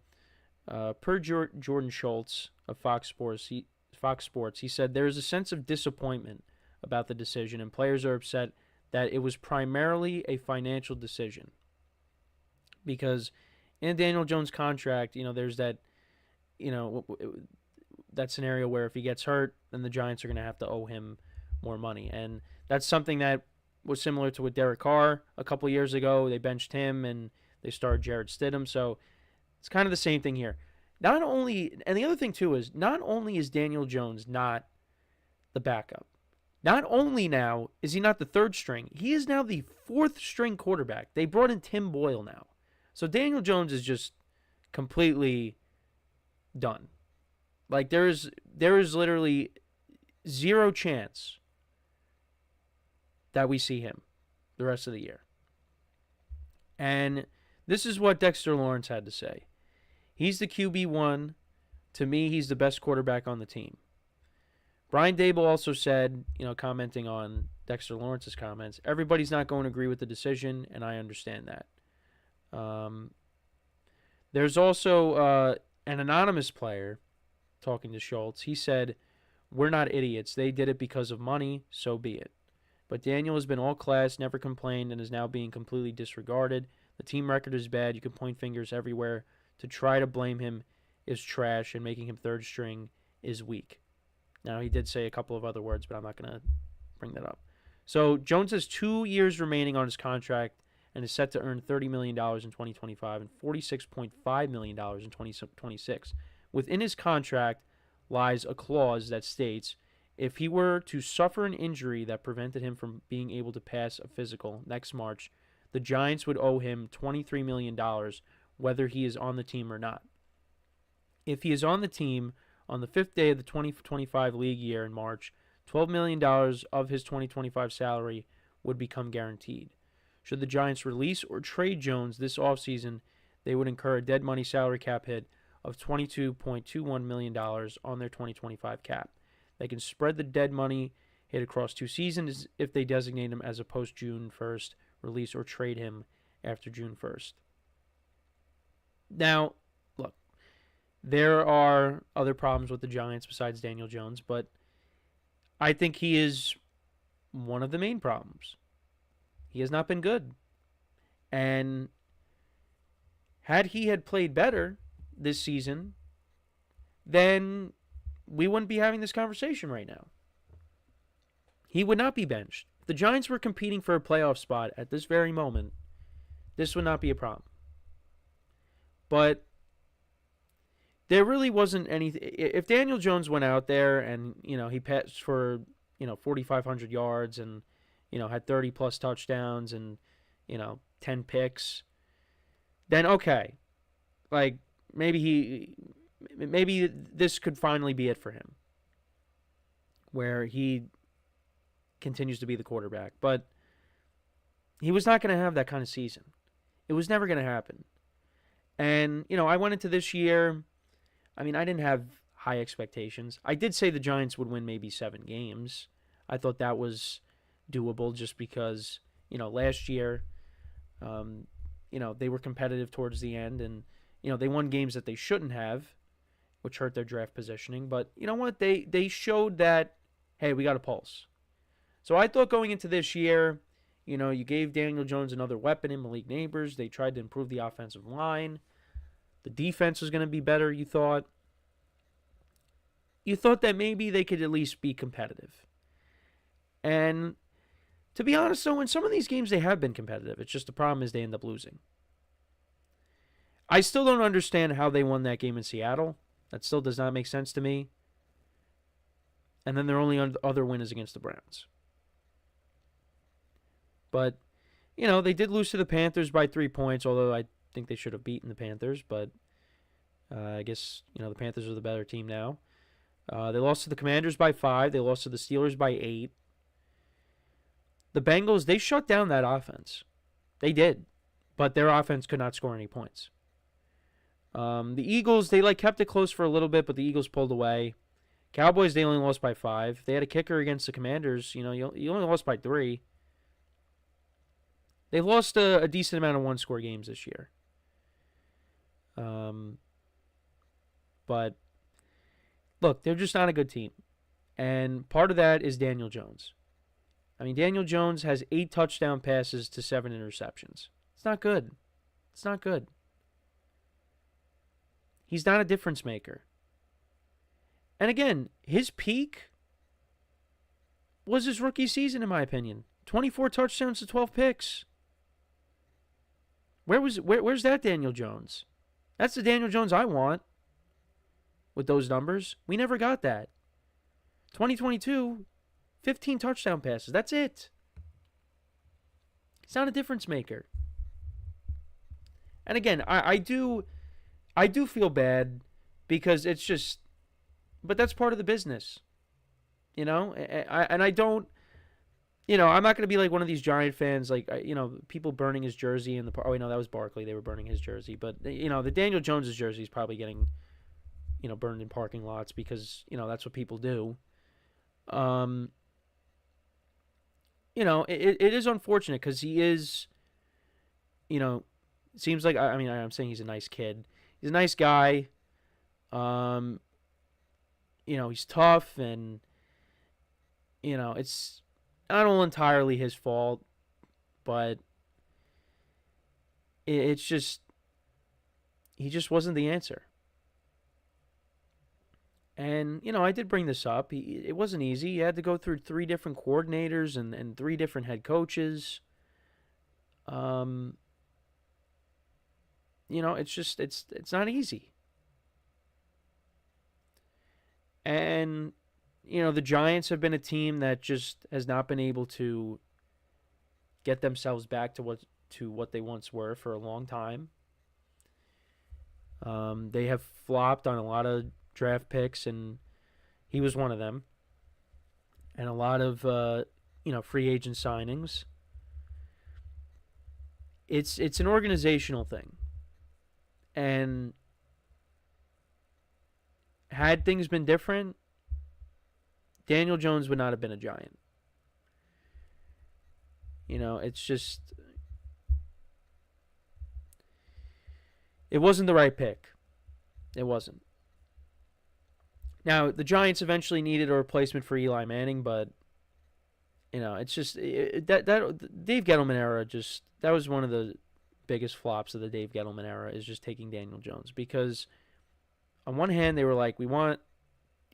Speaker 1: per Jordan Schultz of Fox Sports, he said, there is a sense of disappointment about the decision, and players are upset that it was primarily a financial decision. Because in Daniel Jones' contract, there's that, that scenario where if he gets hurt, then the Giants are going to have to owe him more money. And that's something that was similar to with Derek Carr a couple years ago. They benched him and they started Jarrett Stidham. So it's kind of the same thing here. And the other thing too is, not only is Daniel Jones not the backup. Not only now is he not the third string, he is now the fourth string quarterback. They brought in Tim Boyle now. So Daniel Jones is just completely done. Like there is literally zero chance that we see him the rest of the year. And this is what Dexter Lawrence had to say. He's the QB1. To me, he's the best quarterback on the team. Brian Dable also said, commenting on Dexter Lawrence's comments, everybody's not going to agree with the decision, and I understand that. There's also an anonymous player talking to Schultz. He said, we're not idiots. They did it because of money, so be it. But Daniel has been all class, never complained, and is now being completely disregarded. The team record is bad. You can point fingers everywhere. To try to blame him is trash, and making him third string is weak. Now, he did say a couple of other words, but I'm not going to bring that up. So, Jones has 2 years remaining on his contract and is set to earn $30 million in 2025 and $46.5 million in 2026. Within his contract lies a clause that states if he were to suffer an injury that prevented him from being able to pass a physical next March, the Giants would owe him $23 million whether he is on the team or not. If he is on the team on the 5th day of the 2025 league year in March, $12 million of his 2025 salary would become guaranteed. Should the Giants release or trade Jones this offseason, they would incur a dead money salary cap hit of $22.21 million on their 2025 cap. They can spread the dead money hit across 2 seasons if they designate him as a post-June 1st release or trade him after June 1st. Now, look, there are other problems with the Giants besides Daniel Jones, but I think he is one of the main problems. He has not been good. And had he had played better this season, then we wouldn't be having this conversation right now. He would not be benched. If the Giants were competing for a playoff spot at this very moment, this would not be a problem. But there really wasn't anything. If Daniel Jones went out there and, he passed for, 4,500 yards and, had 30-plus touchdowns and, 10 picks, then okay. Like, maybe this could finally be it for him, where he continues to be the quarterback. But he was not going to have that kind of season. It was never going to happen. And, I went into this year, I didn't have high expectations. I did say the Giants would win maybe 7 games. I thought that was doable just because, last year, they were competitive towards the end and, they won games that they shouldn't have, which hurt their draft positioning. But you know what? They showed that, hey, we got a pulse. So I thought going into this year, you gave Daniel Jones another weapon in Malik Neighbors. They tried to improve the offensive line. The defense was going to be better, you thought. You thought that maybe they could at least be competitive. And to be honest, though, in some of these games they have been competitive. It's just the problem is they end up losing. I still don't understand how they won that game in Seattle. That still does not make sense to me. And then their only other win is against the Browns. But, they did lose to the Panthers by 3 points, although I think they should have beaten the Panthers. But I guess, the Panthers are the better team now. They lost to the Commanders by 5. They lost to the Steelers by 8. The Bengals, they shut down that offense. They did. But their offense could not score any points. The Eagles, they kept it close for a little bit, but the Eagles pulled away. Cowboys, they only lost by 5. They had a kicker against the Commanders. You only lost by 3. They've lost a decent amount of one-score games this year. But, look, they're just not a good team. And part of that is Daniel Jones. Daniel Jones has 8 touchdown passes to 7 interceptions. It's not good. It's not good. He's not a difference maker. And again, his peak was his rookie season, in my opinion. 24 touchdowns to 12 picks. Where's that Daniel Jones? That's the Daniel Jones I want with those numbers. We never got that. 2022, 15 touchdown passes. That's it. He's not a difference maker. And again, I do feel bad because it's just, but that's part of the business, you know. I don't, you know, I'm not gonna be like one of these Giant fans, like you know, people burning his jersey in the. Oh, no, that was Barkley. They were burning his jersey, but you know, the Daniel Jones's jersey is probably getting, you know, burned in parking lots because you know that's what people do. You know, it is unfortunate because he is, you know. Seems like, I mean, I'm saying he's a nice kid. He's a nice guy. You know, he's tough, and, you know, it's not all entirely his fault, but it's just, he just wasn't the answer. And, you know, I did bring this up. It wasn't easy. He had to go through 3 different coordinators and 3 different head coaches. You know, it's just, it's not easy. And, you know, the Giants have been a team that just has not been able to get themselves back to what they once were for a long time. They have flopped on a lot of draft picks, and he was one of them. And a lot of, you know, free agent signings. It's an organizational thing. And had things been different, Daniel Jones would not have been a Giant. You know, it's just, it wasn't the right pick. It wasn't. Now, the Giants eventually needed a replacement for Eli Manning, but, you know, it's just, that Dave Gettleman era just, that was one of the biggest flops of the Dave Gettleman era, is just taking Daniel Jones. Because on one hand, they were like, we want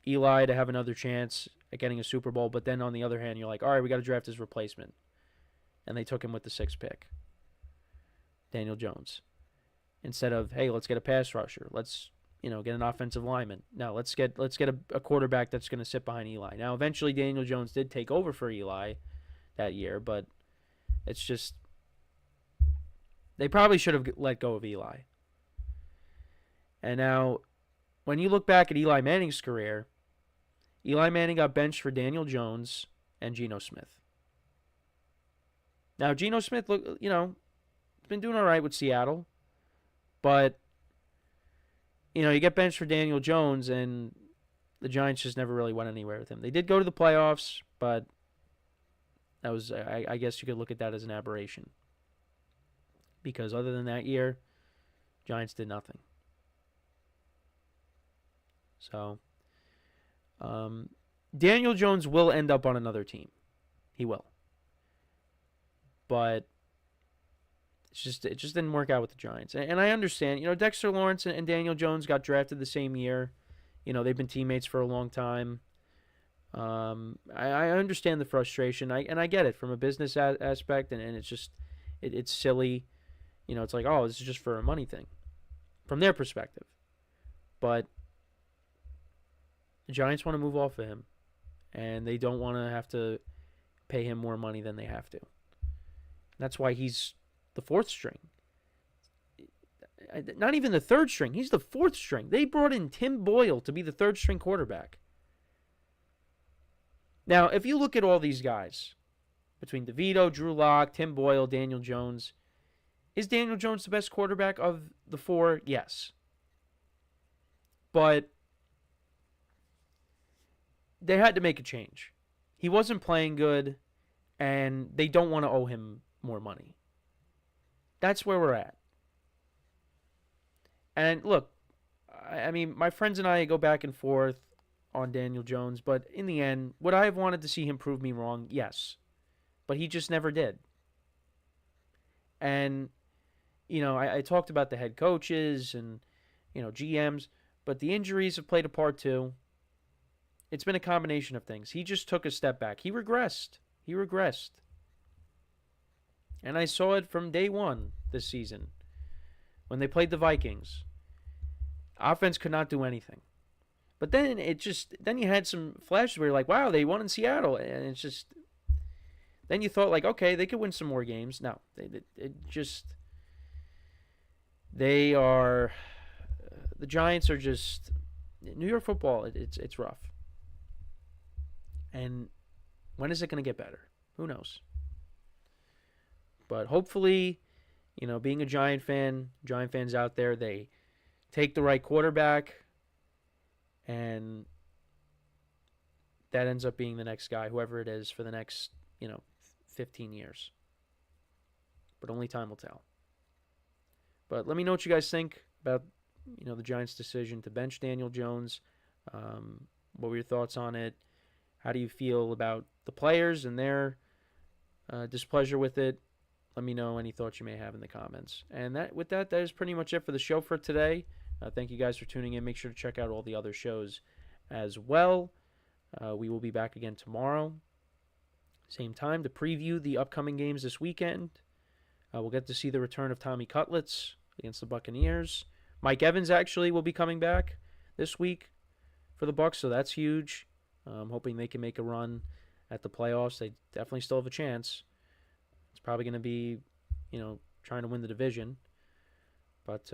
Speaker 1: Eli to have another chance at getting a Super Bowl, but then on the other hand, you're like, all right, we got to draft his replacement. And they took him with the 6th pick, Daniel Jones. Instead of, hey, let's get a pass rusher. Let's, you know, get an offensive lineman. No, let's get a quarterback that's going to sit behind Eli. Now, eventually, Daniel Jones did take over for Eli that year, but it's just, they probably should have let go of Eli. And now, when you look back at Eli Manning's career, Eli Manning got benched for Daniel Jones and Geno Smith. Now, Geno Smith, look, you know, been doing all right with Seattle, but, you know, you get benched for Daniel Jones, and the Giants just never really went anywhere with him. They did go to the playoffs, but that was, I guess you could look at that as an aberration. Because other than that year, Giants did nothing. So, Daniel Jones will end up on another team. He will. But it just didn't work out with the Giants. And I understand, you know, Dexter Lawrence and Daniel Jones got drafted the same year. You know, they've been teammates for a long time. I understand the frustration. I get it from a business aspect, and it's just, it's silly. You know, it's like, oh, this is just for a money thing from their perspective. But the Giants want to move off of him, and they don't want to have to pay him more money than they have to. That's why he's the 4th string. Not even the 3rd string. He's the 4th string. They brought in Tim Boyle to be the 3rd string quarterback. Now, if you look at all these guys, between DeVito, Drew Lock, Tim Boyle, Daniel Jones, is Daniel Jones the best quarterback of the 4? Yes. But they had to make a change. He wasn't playing good, and they don't want to owe him more money. That's where we're at. And look, I mean, my friends and I go back and forth on Daniel Jones, but in the end, would I have wanted to see him prove me wrong? Yes. But he just never did. And, you know, I talked about the head coaches and, you know, GMs, but the injuries have played a part too. It's been a combination of things. He just took a step back. He regressed. And I saw it from day one this season when they played the Vikings. Offense could not do anything. But then then you had some flashes where you're like, wow, they won in Seattle. And it's just, then you thought like, okay, they could win some more games. No, the Giants are just, New York football, it's rough. And when is it going to get better? Who knows? But hopefully, being a Giant fans out there, they take the right quarterback, and that ends up being the next guy, whoever it is, for the next, 15 years. But only time will tell. But let me know what you guys think about, the Giants' decision to bench Daniel Jones. What were your thoughts on it? How do you feel about the players and their displeasure with it? Let me know any thoughts you may have in the comments. And that is pretty much it for the show for today. Thank you guys for tuning in. Make sure to check out all the other shows as well. We will be back again tomorrow, same time, to preview the upcoming games this weekend. We'll get to see the return of Tommy Cutlets against the Buccaneers. Mike Evans actually will be coming back this week for the Bucs, so that's huge. I'm hoping they can make a run at the playoffs. They definitely still have a chance. It's probably going to be, trying to win the division. But,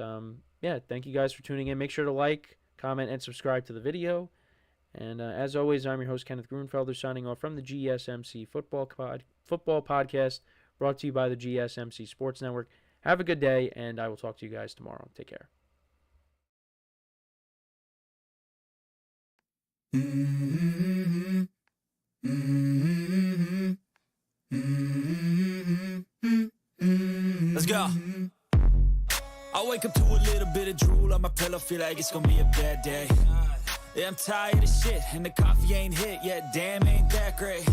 Speaker 1: thank you guys for tuning in. Make sure to like, comment, and subscribe to the video. And as always, I'm your host, Kenneth Grunfelder, signing off from the GSMC Football Podcast, brought to you by the GSMC Sports Network. Have a good day, and I will talk to you guys tomorrow. Take care.
Speaker 4: Let's go. I wake up to a little bit of drool on my pillow, feel like it's gonna be a bad day. Yeah, I'm tired of shit, and the coffee ain't hit yet, damn, ain't that great.